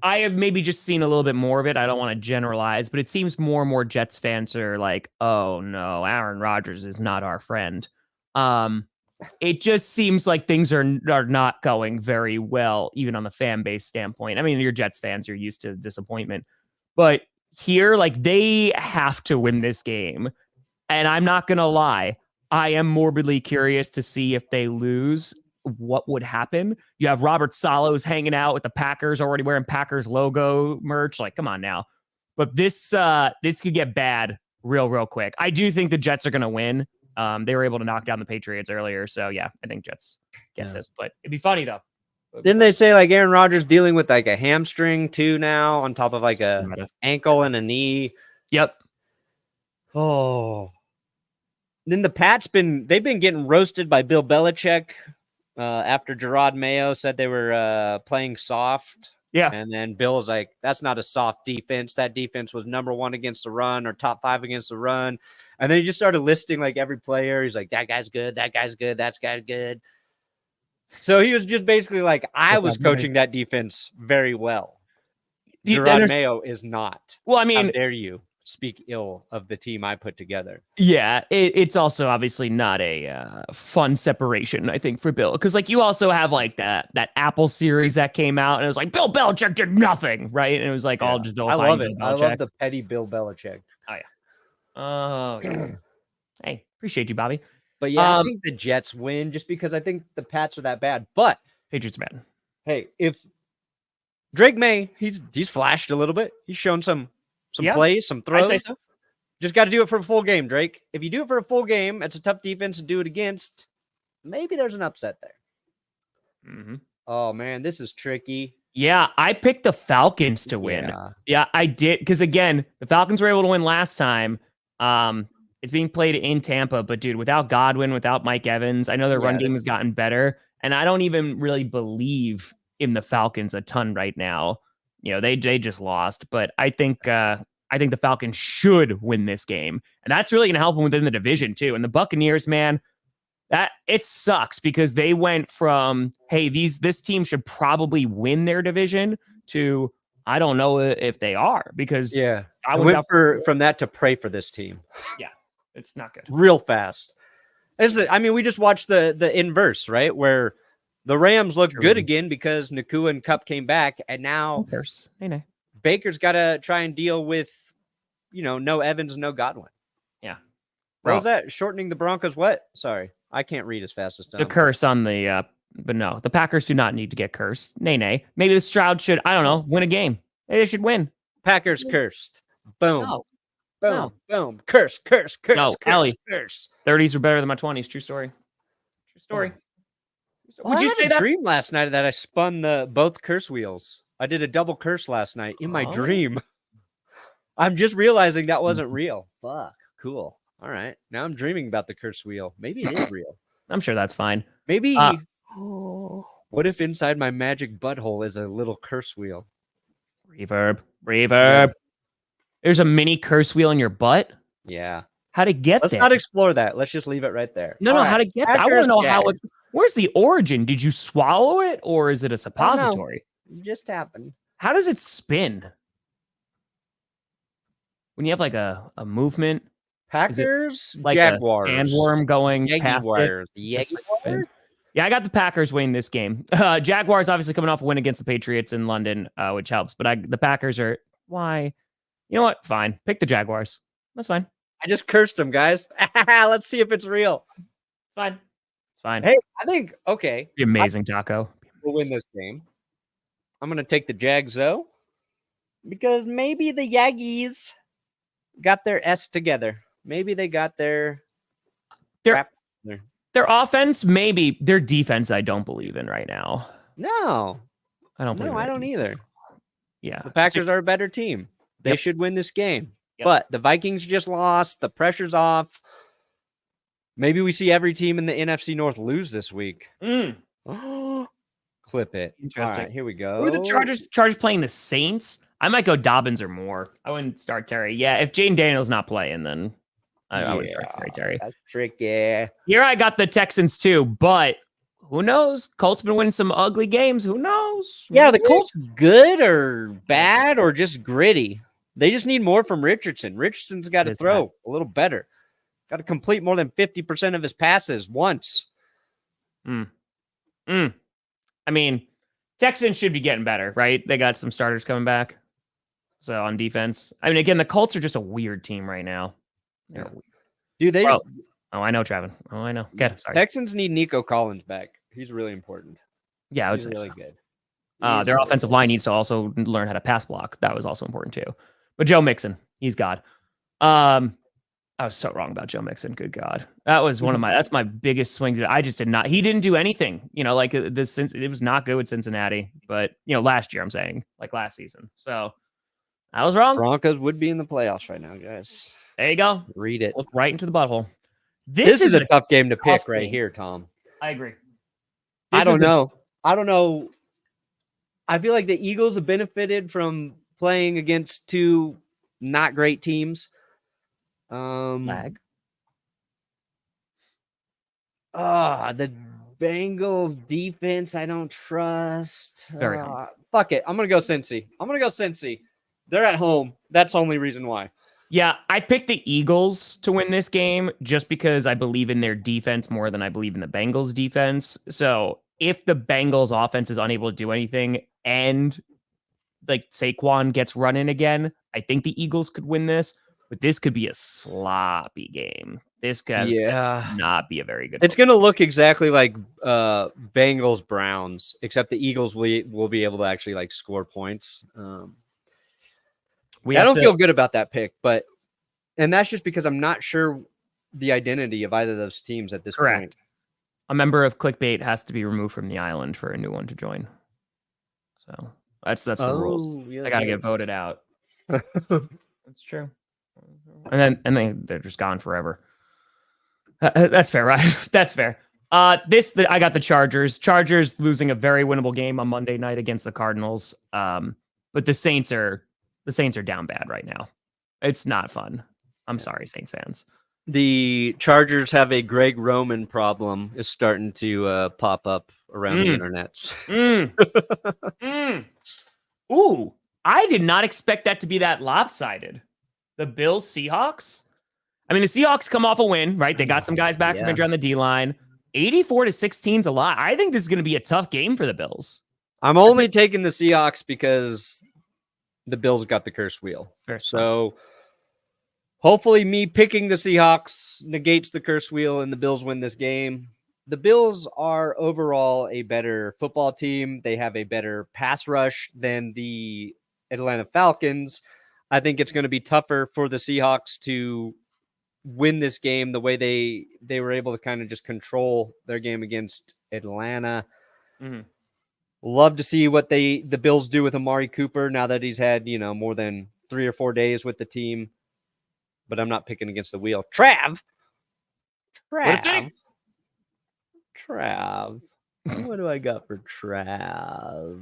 I have maybe just seen a little bit more of it. I don't want to generalize, but it seems more and more Jets fans are like, oh no, Aaron Rodgers is not our friend. It just seems like things are not going very well, even on the fan base standpoint. I mean, you're Jets fans, you're used to disappointment, but here, like they have to win this game. And I'm not going to lie. I am morbidly curious to see if they lose, what would happen. You have Robert Sala's hanging out with the Packers, already wearing Packers logo merch. Like, come on now. But this could get bad real quick. I do think the Jets are going to win. They were able to knock down the Patriots earlier. So yeah, I think Jets get this, but it'd be funny though. Didn't they say like Aaron Rodgers dealing with like a hamstring too now on top of like a ankle and a knee? Yep. Oh. Then the Pats they've been getting roasted by Bill Belichick after Gerard Mayo said they were playing soft. Yeah. And then Bill was like, that's not a soft defense. That defense was number 1 against the run or top 5 against the run. And then he just started listing like every player. He's like, that guy's good. That guy's good. That guy's good. So he was just basically like, I was coaching that defense very well. Gerard Mayo is not. Well, I mean, how dare you speak ill of the team I put together? Yeah, it's also obviously not a fun separation, I think, for Bill. Because, like, you also have, like, that Apple series that came out, and it was like, Bill Belichick did nothing, right? And it was, like, all just Bill. I love it. I love the petty Bill Belichick. Oh, yeah. Oh, yeah. Hey, appreciate you, Bobby. But, yeah, I think the Jets win just because I think the Pats are that bad. But Patriots are bad. Hey, if Drake May, he's flashed a little bit. He's shown some plays, some throws. I'd say so. Just got to do it for a full game, Drake. If you do it for a full game, it's a tough defense to do it against. Maybe there's an upset there. Mm-hmm. Oh, man, this is tricky. Yeah, I picked the Falcons to win. Yeah, I did. Because, again, the Falcons were able to win last time. It's being played in Tampa. But, dude, without Godwin, without Mike Evans, I know their run game has gotten better. And I don't even really believe in the Falcons a ton right now. You know, they just lost. But I think the Falcons should win this game. And that's really going to help them within the division, too. And the Buccaneers, man, that it sucks because they went from, hey, this team should probably win their division to, I don't know if they are, because I went from that to pray for this team. Yeah, it's not good. Real fast. We just watched the inverse, right? Where the Rams look good again because Nacua and Kupp came back, and now Baker's got to try and deal with, no Evans, no Godwin. Yeah. What was that? Shortening the Broncos what? Sorry, I can't read as fast as Tom. The curse on the but no, the Packers do not need to get cursed. Nay. Maybe the Stroud should, I don't know, win a game. Maybe they should win. Packers cursed. Boom. No. Boom. Boom. Curse. No, Ellie. 30s were better than my 20s. True story. Well, would you say that? Dream last night that I spun both curse wheels. I did a double curse last night in my dream. I'm just realizing that wasn't real. Fuck. Cool. All right. Now I'm dreaming about the curse wheel. Maybe it is real. I'm sure that's fine. Maybe. What if inside my magic butthole is a little curse wheel? Reverb. There's a mini curse wheel in your butt? Yeah. How'd it get there? Let's not explore that. Let's just leave it right there. No, how'd it get there? I want to know how it... Where's the origin? Did you swallow it, or is it a suppository? It just happened. How does it spin? When you have like a movement? Packers, like Jaguars. A sandworm going past it? Yeah, I got the Packers winning this game. Jaguars obviously coming off a win against the Patriots in London, which helps. But the Packers are... Why? You know what? Fine. Pick the Jaguars. That's fine. I just cursed them, guys. Let's see if it's real. It's fine. Hey, I think, okay. Be amazing, Taco. We'll win this game. I'm going to take the Jags, though, because maybe the Yaggies got their S together. Maybe they got their offense, maybe. Their defense, I don't believe in right now. No. I don't believe in I don't either. Yeah. The Packers are a better team. They should win this game. Yep. But the Vikings just lost. The pressure's off. Maybe we see every team in the NFC North lose this week. Clip it. Interesting. All right, here we go. Who are the Chargers? Chargers playing the Saints? I might go Dobbins or Moore. I wouldn't start Terry. Yeah, if Jaden Daniels not playing, then I would start Terry. That's tricky. Here I got the Texans too, but who knows? Colts been winning some ugly games. Who knows? Yeah, are the Colts good or bad or just gritty? They just need more from Richardson. Richardson's got to throw a little better. Got to complete more than 50% of his passes once. I mean, Texans should be getting better, right? They got some starters coming back. So on defense. I mean, again, the Colts are just a weird team right now. Yeah. Dude, they just... Oh, I know, Trevin. Oh, I know. Okay, sorry. Texans need Nico Collins back. He's really important. Yeah, I would say really good. Their offensive line needs to also learn how to pass block. That was also important too. But Joe Mixon, he's God. I was so wrong about Joe Mixon. Good God. That was that's my biggest swing. I just did not, he didn't do anything, like it was not good with Cincinnati, but last year I'm saying, like last season. So I was wrong. Broncos would be in the playoffs right now, guys. There you go. Read it. Look right into the butthole. This is a tough game to pick right here, Tom. I agree. I don't know. I feel like the Eagles have benefited from playing against two not great teams. Lag. The Bengals defense I don't trust. Very humble. Fuck it. I'm going to go Cincy. They're at home. That's the only reason why. Yeah, I picked the Eagles to win this game just because I believe in their defense more than I believe in the Bengals defense. So if the Bengals offense is unable to do anything and like Saquon gets running again, I think the Eagles could win this, but this could be a sloppy game. This could not be a very good. It's going to look exactly like Bengals Browns, except the Eagles will be able to actually like score points. I don't feel good about that pick, and that's just because I'm not sure the identity of either of those teams at this point. A member of Clickbait has to be removed from the island for a new one to join. So that's the rules. Yes, I gotta get voted out. That's true. And then they're just gone forever. That's fair, right? That's fair. I got the Chargers. Chargers losing a very winnable game on Monday night against the Cardinals. But the Saints are down bad right now. It's not fun. I'm sorry, Saints fans. The Chargers have a Greg Roman problem is starting to pop up around the internets. Ooh, I did not expect that to be that lopsided. The Bills Seahawks. I mean, the Seahawks come off a win, right? They got some guys back from injury on the D-line. 84-16 is a lot. I think this is going to be a tough game for the Bills. I'm only taking the Seahawks because the Bills got the cursed wheel. So hopefully me picking the Seahawks negates the curse wheel and the Bills win this game. The Bills are overall a better football team. They have a better pass rush than the Atlanta Falcons. I think it's going to be tougher for the Seahawks to win this game the way they were able to kind of just control their game against Atlanta. Love to see what the Bills do with Amari Cooper now that he's had, more than 3 or 4 days with the team. But I'm not picking against the wheel. Trav. What do I got for Trav?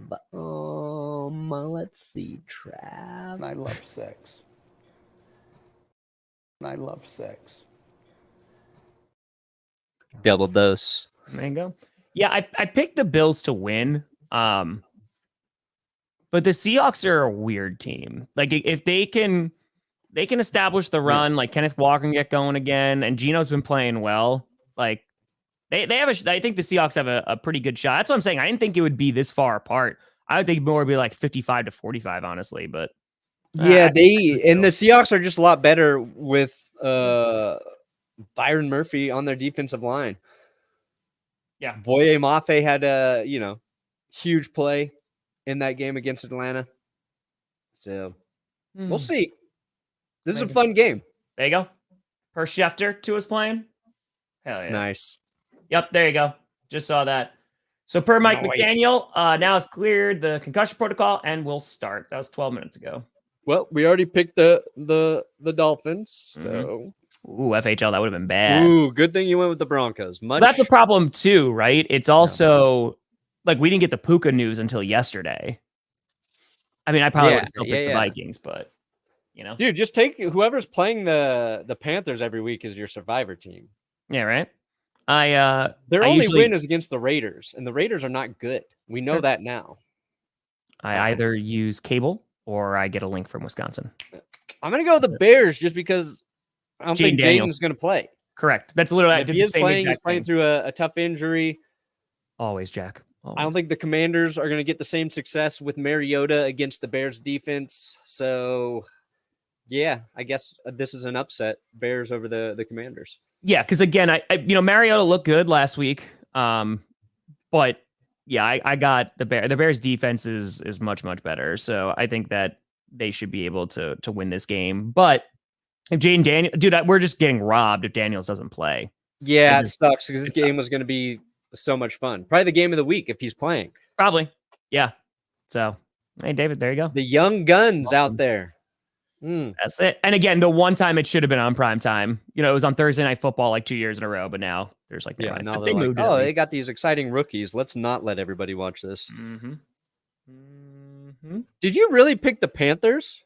Let's see, Trav. I love sex. Double dose. There you go. Yeah, I picked the Bills to win. But the Seahawks are a weird team. Like if they can establish the run, like Kenneth Walker can get going again, and Geno's been playing well. Like they have I think the Seahawks have a pretty good shot. That's what I'm saying. I didn't think it would be this far apart. I would think more would be like 55-45, honestly. But the Seahawks are just a lot better with Byron Murphy on their defensive line. Yeah, Boye Mafe had a huge play in that game against Atlanta. So we'll see. This is a fun game. There you go. Per Schefter to us playing. Hell yeah. Nice. Yep, there you go. Just saw that. So per Mike McDaniel, now has cleared the concussion protocol and we'll start. That was 12 minutes ago. Well, we already picked the Dolphins, so Ooh, FHL, that would have been bad. Ooh, good thing you went with the Broncos. That's a problem too, right? It's also like we didn't get the Puka news until yesterday. I mean, I probably would still pick the Vikings, but dude, just take whoever's playing the Panthers every week as your survivor team. Yeah, right. Their only win is against the Raiders, and the Raiders are not good. We know that now. I either use cable or I get a link from Wisconsin. I'm gonna go with the Bears just because I don't think Jaden's gonna play. Correct. That's literally if he is playing. He's playing through a tough injury. Always, Jack. Always. I don't think the Commanders are going to get the same success with Mariota against the Bears defense. So, yeah, I guess this is an upset. Bears over the Commanders. Yeah, because again, I Mariota looked good last week. But yeah, I got the Bears defense is much, much better. So I think that they should be able to win this game. But if Jaden Daniels, dude, we're just getting robbed if Daniels doesn't play. Yeah, it sucks because this game was going to be so much fun. Probably the game of the week if he's playing. Probably. Yeah. So, hey, David, there you go. The young guns out there. That's it. And again, the one time it should have been on prime time. It was on Thursday Night Football like 2 years in a row, but now there's like now they got these exciting rookies. Let's not let everybody watch this. Did you really pick the Panthers?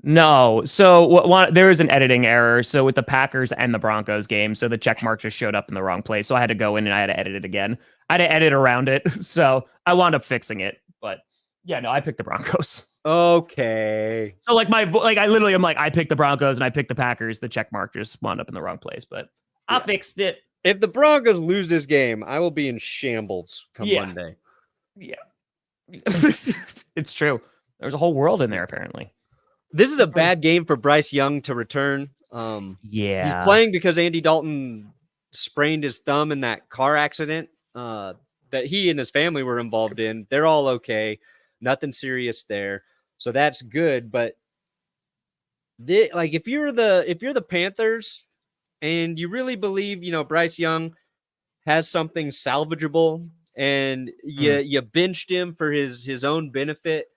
No. So there was an editing error. So with the Packers and the Broncos game, so the check mark just showed up in the wrong place. So I had to go in and I had to edit it again. I had to edit around it. So I wound up fixing it. But yeah, no, I picked the Broncos. Okay. So I literally am like, I picked the Broncos and I picked the Packers. The check mark just wound up in the wrong place, but I fixed it. If the Broncos lose this game, I will be in shambles come Monday. Yeah. It's true. There's a whole world in there, apparently. This is a bad game for Bryce Young to return. He's playing because Andy Dalton sprained his thumb in that car accident that he and his family were involved in. They're all okay. Nothing serious there. So that's good. But if you're the Panthers and you really believe, Bryce Young has something salvageable and you benched him for his own benefit,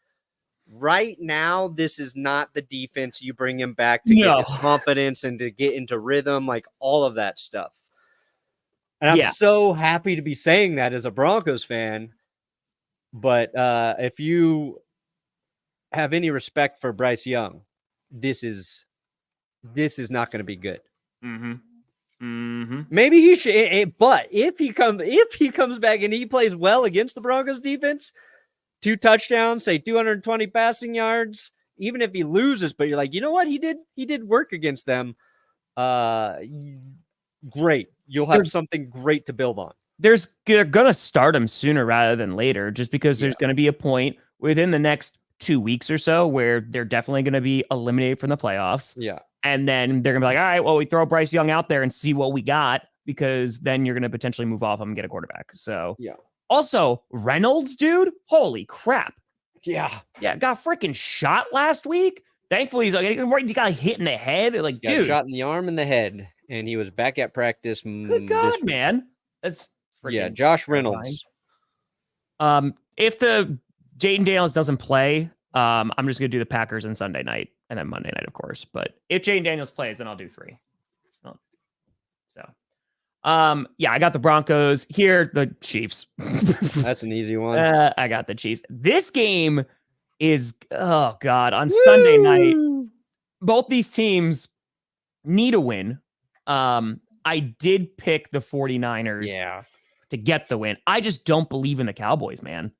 right now, this is not the defense you bring him back to get his confidence and to get into rhythm, like all of that stuff. And I'm so happy to be saying that as a Broncos fan. But if you have any respect for Bryce Young, this is not going to be good. Maybe he should, but if he comes back and he plays well against the Broncos defense, 2 touchdowns, say 220 passing yards, even if he loses, but you're like, you know what? He did work against them. Great. You'll have something great to build on. They're going to start him sooner rather than later, just because there's going to be a point within the next 2 weeks or so where they're definitely going to be eliminated from the playoffs. Yeah. And then they're going to be like, all right, well, we throw Bryce Young out there and see what we got, because then you're going to potentially move off him and get a quarterback. So yeah. Also, Reynolds, dude, holy crap. Yeah. Yeah, got freaking shot last week. Thankfully, he got hit in the head. Like, got dude. Shot in the arm and the head, and he was back at practice. Good God, man. That's freaking Josh Reynolds. If the Jaden Daniels doesn't play, I'm just going to do the Packers on Sunday night and then Monday night, of course. But if Jaden Daniels plays, then I'll do 3. I got the Broncos here. The Chiefs. That's an easy one. I got the Chiefs. This game is, oh God, on Sunday night. Both these teams need a win. I did pick the 49ers to get the win. I just don't believe in the Cowboys, man.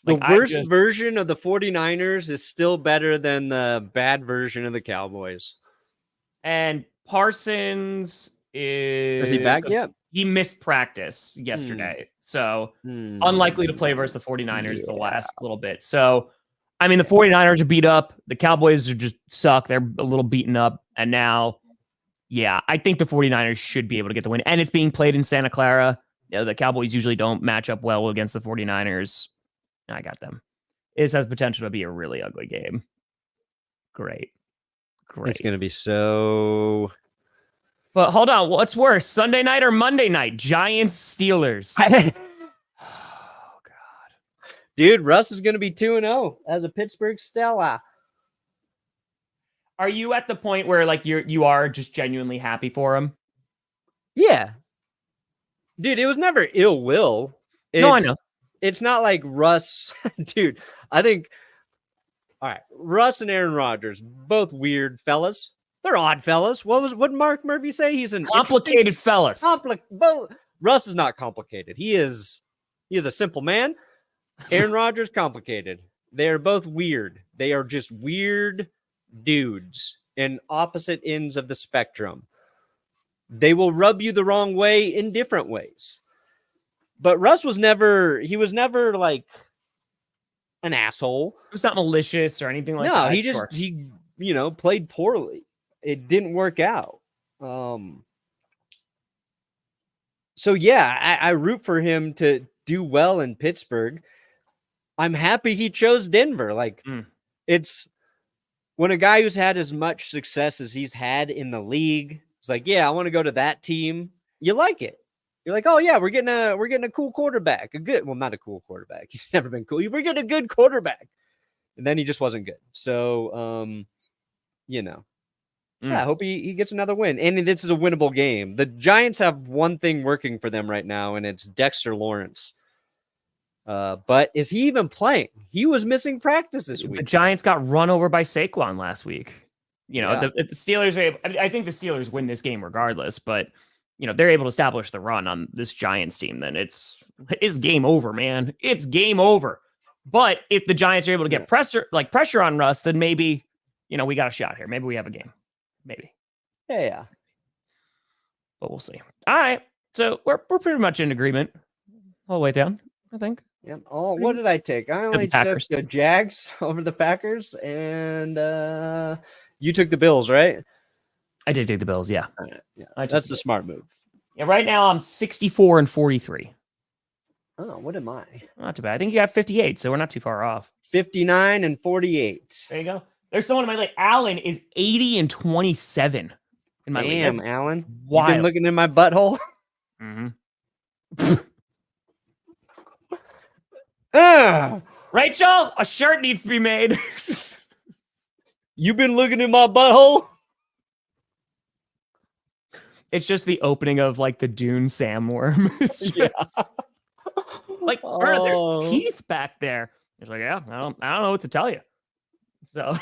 The worst version of the 49ers is still better than the bad version of the Cowboys. And Parsons is he back yet? He missed practice yesterday. So unlikely to play versus the 49ers the last little bit. So, I mean, the 49ers are beat up. The Cowboys are just suck. They're a little beaten up. And now, I think the 49ers should be able to get the win. And it's being played in Santa Clara. The Cowboys usually don't match up well against the 49ers. I got them. This has potential to be a really ugly game. Great. It's going to be so... But hold on, what's worse, Sunday night or Monday night? Giants, Steelers. Oh, God. Dude, Russ is going to be 2-0 as a Pittsburgh Stella. Are you at the point where you are just genuinely happy for him? Yeah. Dude, it was never ill will. No, I know. It's not like Russ. Dude, I think, all right, Russ and Aaron Rodgers, both weird fellas. They're odd fellas. What did Mark Murphy say? He's an complicated fellas. Russ is not complicated. He is a simple man. Aaron Rodgers, complicated. They are both weird. They are just weird dudes in opposite ends of the spectrum. They will rub you the wrong way in different ways. But Russ was never like an asshole. He was not malicious or anything like that. No, he played poorly. It didn't work out. So I root for him to do well in Pittsburgh. I'm happy he chose Denver. It's when a guy who's had as much success as he's had in the league, it's like, I want to go to that team. You like it. You're like, oh yeah, we're getting a cool quarterback. Not a cool quarterback. He's never been cool. We're getting a good quarterback. And then he just wasn't good. So, I hope he gets another win. And this is a winnable game. The Giants have one thing working for them right now, and it's Dexter Lawrence. But is he even playing? He was missing practice this The week. Giants got run over by Saquon last week. You know, Yeah. the Steelers are able, I think the Steelers win this game regardless, but you know, they're able to establish the run on this Giants team, then it's game over, man. It's game over. But if the Giants are able to get pressure on Russ, then maybe, you know, we got a shot here. Maybe we have a game. Maybe. Yeah. But we'll see. All right. So we're pretty much in agreement all the way down, I think. Yep. Oh, what did I take? I only took the Jags over the Packers, and you took the Bills, right? I did take the Bills, yeah. Yeah, that's the smart move. Yeah, right now I'm 64-43. Oh, what am I? Not too bad. I think you got 58, so we're not too far off. 59-48. There you go. There's someone in my league. Allen is 80-27 in my league. Damn, Allen. Wild. You've been looking in my butthole? Mm-hmm. Rachel, a shirt needs to be made. You've been looking in my butthole? It's just the opening of like the Dune sandworm. Yeah. Like, there's teeth back there. It's like, yeah, I don't know what to tell you. So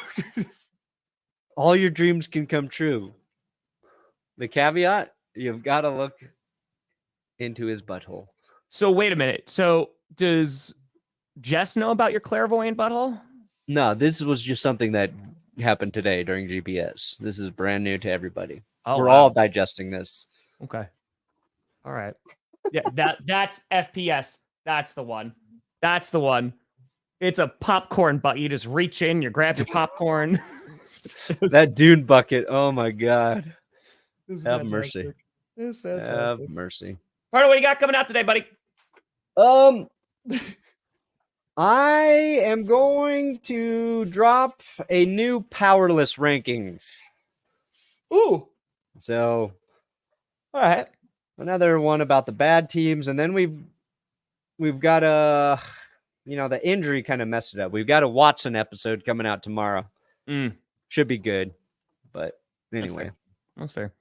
all your dreams can come true. The caveat, you've got to look into his butthole. So wait a minute. So does Jess know about your clairvoyant butthole? No, this was just something that happened today during GPS. This is brand new to everybody. We're all digesting this. Okay. All right. Yeah, that's FPS. That's the one. That's the one. It's a popcorn bucket. You just reach in, you grab your popcorn. That Dune bucket. Oh my God. Have mercy. Have mercy. Pardo, what do you got coming out today, buddy? I am going to drop a new powerless rankings. Ooh. So, all right. Another one about the bad teams, and then we've got the injury kind of messed it up. We've got a Watson episode coming out tomorrow. Should be good, but anyway, that's fair.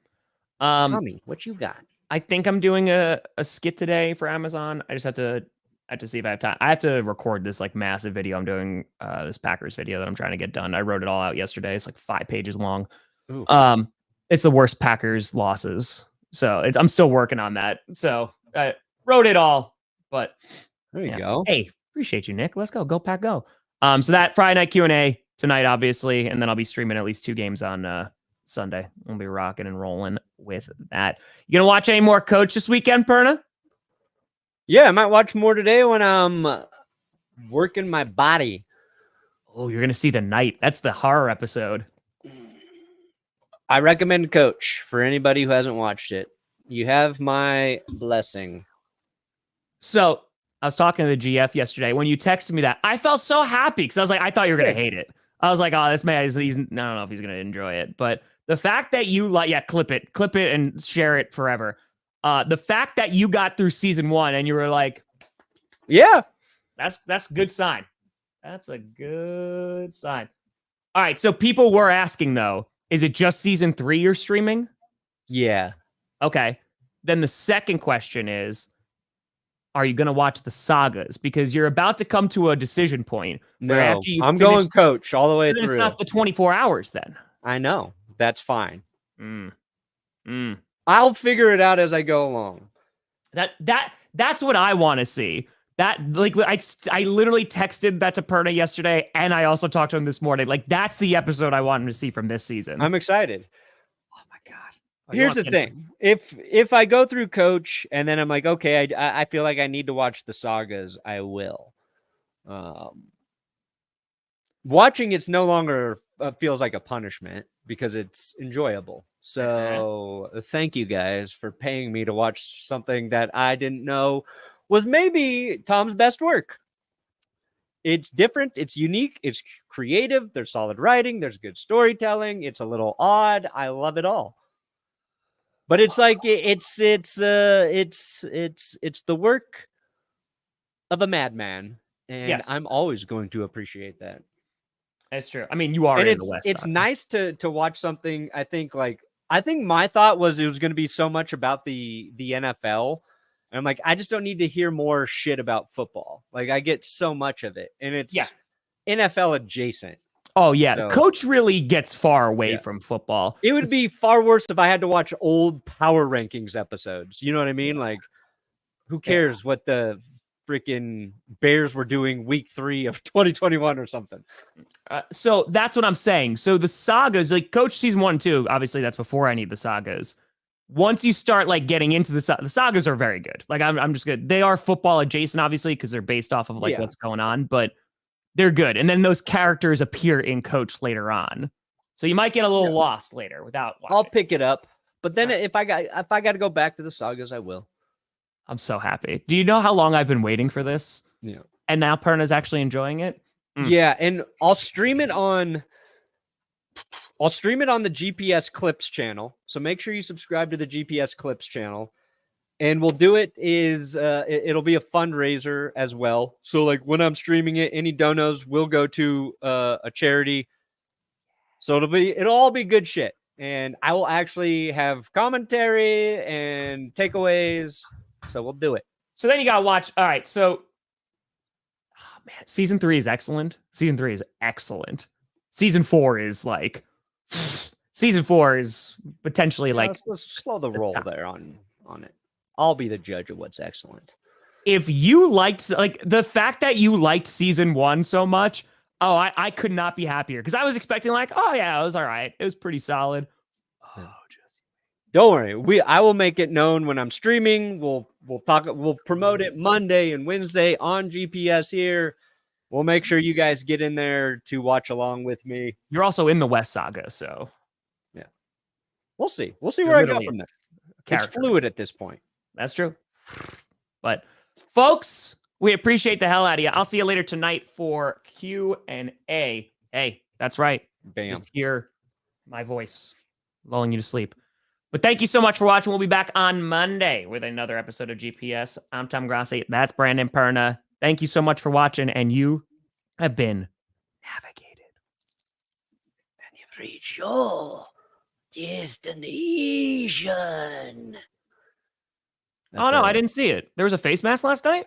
Tommy, what you got? I think I'm doing a skit today for Amazon. I just have to see if I have time. I have to record this like massive video. I'm doing this Packers video that I'm trying to get done. I wrote it all out yesterday. It's like 5 pages long. Ooh. It's the worst Packers losses. So I'm still working on that. So I wrote it all, but there you go. Hey, appreciate you, Nick. Let's go. Go Pack, go. So that Friday night Q&A tonight, obviously, and then I'll be streaming at least 2 games on Sunday. We'll be rocking and rolling with that. You gonna watch any more Coach this weekend, Perna? Yeah, I might watch more today when I'm working my body. Oh, you're gonna see the night. That's the horror episode. I recommend Coach for anybody who hasn't watched it. You have my blessing. So I was talking to the GF yesterday. When you texted me that, I felt so happy because I was like, I thought you were going to hate it. I was like, oh, this man, I don't know if he's going to enjoy it. But the fact that you clip it and share it forever. The fact that you got through season 1 and you were like, yeah, that's a good sign. That's a good sign. All right. So people were asking though, is it just season 3 you're streaming? Yeah. Okay. Then the second question is, are you going to watch the sagas? Because you're about to come to a decision point. No, I'm going Coach all the way through. It's not the 24 hours then. I know. That's fine. I'll figure it out as I go along. That's what I want to see. That like I literally texted that to Perna yesterday, and I also talked to him this morning. Like that's the episode I want him to see from this season. I'm excited. Oh my God. Here's the thing. If I go through Coach and then I'm like, okay, I feel like I need to watch the sagas, I will. Watching it's no longer feels like a punishment because it's enjoyable. So thank you guys for paying me to watch something that I didn't know was maybe Tom's best work. It's different. It's unique. It's creative. There's solid writing. There's good storytelling. It's a little odd. I love it all. But it's like it's the work of a madman, and yes. I'm always going to appreciate that. That's true. I mean, you are. And in the West it's Side. nice to watch something. I think my thought was it was going to be so much about the NFL And I'm like, I just don't need to hear more shit about football. Like, I get so much of it, and it's NFL adjacent. Oh, yeah. So, Coach really gets far away from football. It would be far worse if I had to watch old Power Rankings episodes. You know what I mean? Like, who cares what the freaking Bears were doing week 3 of 2021 or something? So that's what I'm saying. So the sagas, like Coach season 1 and 2, obviously that's before I need the sagas. Once you start like getting into the sagas are very good. Like I'm just good. They are football adjacent, obviously, because they're based off of like what's going on, but they're good. And then those characters appear in Coach later on. So you might get a little lost later without watching. I'll pick it up. But then if I got to go back to the sagas, I will. I'm so happy. Do you know how long I've been waiting for this? Yeah. And now Perna's actually enjoying it. Yeah, and I'll stream it on the GPS Clips channel. So make sure you subscribe to the GPS Clips channel. And we'll do it it'll be a fundraiser as well. So like when I'm streaming it, any donos will go to a charity. So it'll all be good shit. And I will actually have commentary and takeaways. So we'll do it. So then you got to watch. All right. So man, season 3 is excellent. Season 3 is excellent. Season 4 is like, season 4 is potentially like. Let's slow the roll there on it. I'll be the judge of what's excellent. If you liked, like the fact that you liked season 1 so much, I could not be happier because I was expecting like, oh yeah, it was all right. It was pretty solid. Oh, Jesse. Don't worry. I will make it known when I'm streaming. We'll promote it Monday and Wednesday on GPS here. We'll make sure you guys get in there to watch along with me. You're also in the West Saga, so yeah. We'll see. We'll see where I go from there. It's fluid at this point. That's true. But folks, we appreciate the hell out of you. I'll see you later tonight for Q&A. Hey, that's right. Bam. Just hear my voice lulling you to sleep. But thank you so much for watching. We'll be back on Monday with another episode of GPS. I'm Tom Grossi. That's Brandon Perna. Thank you so much for watching, and you have been navigated. And you've reached your destination. Oh, no, I didn't see it. There was a face mask last night?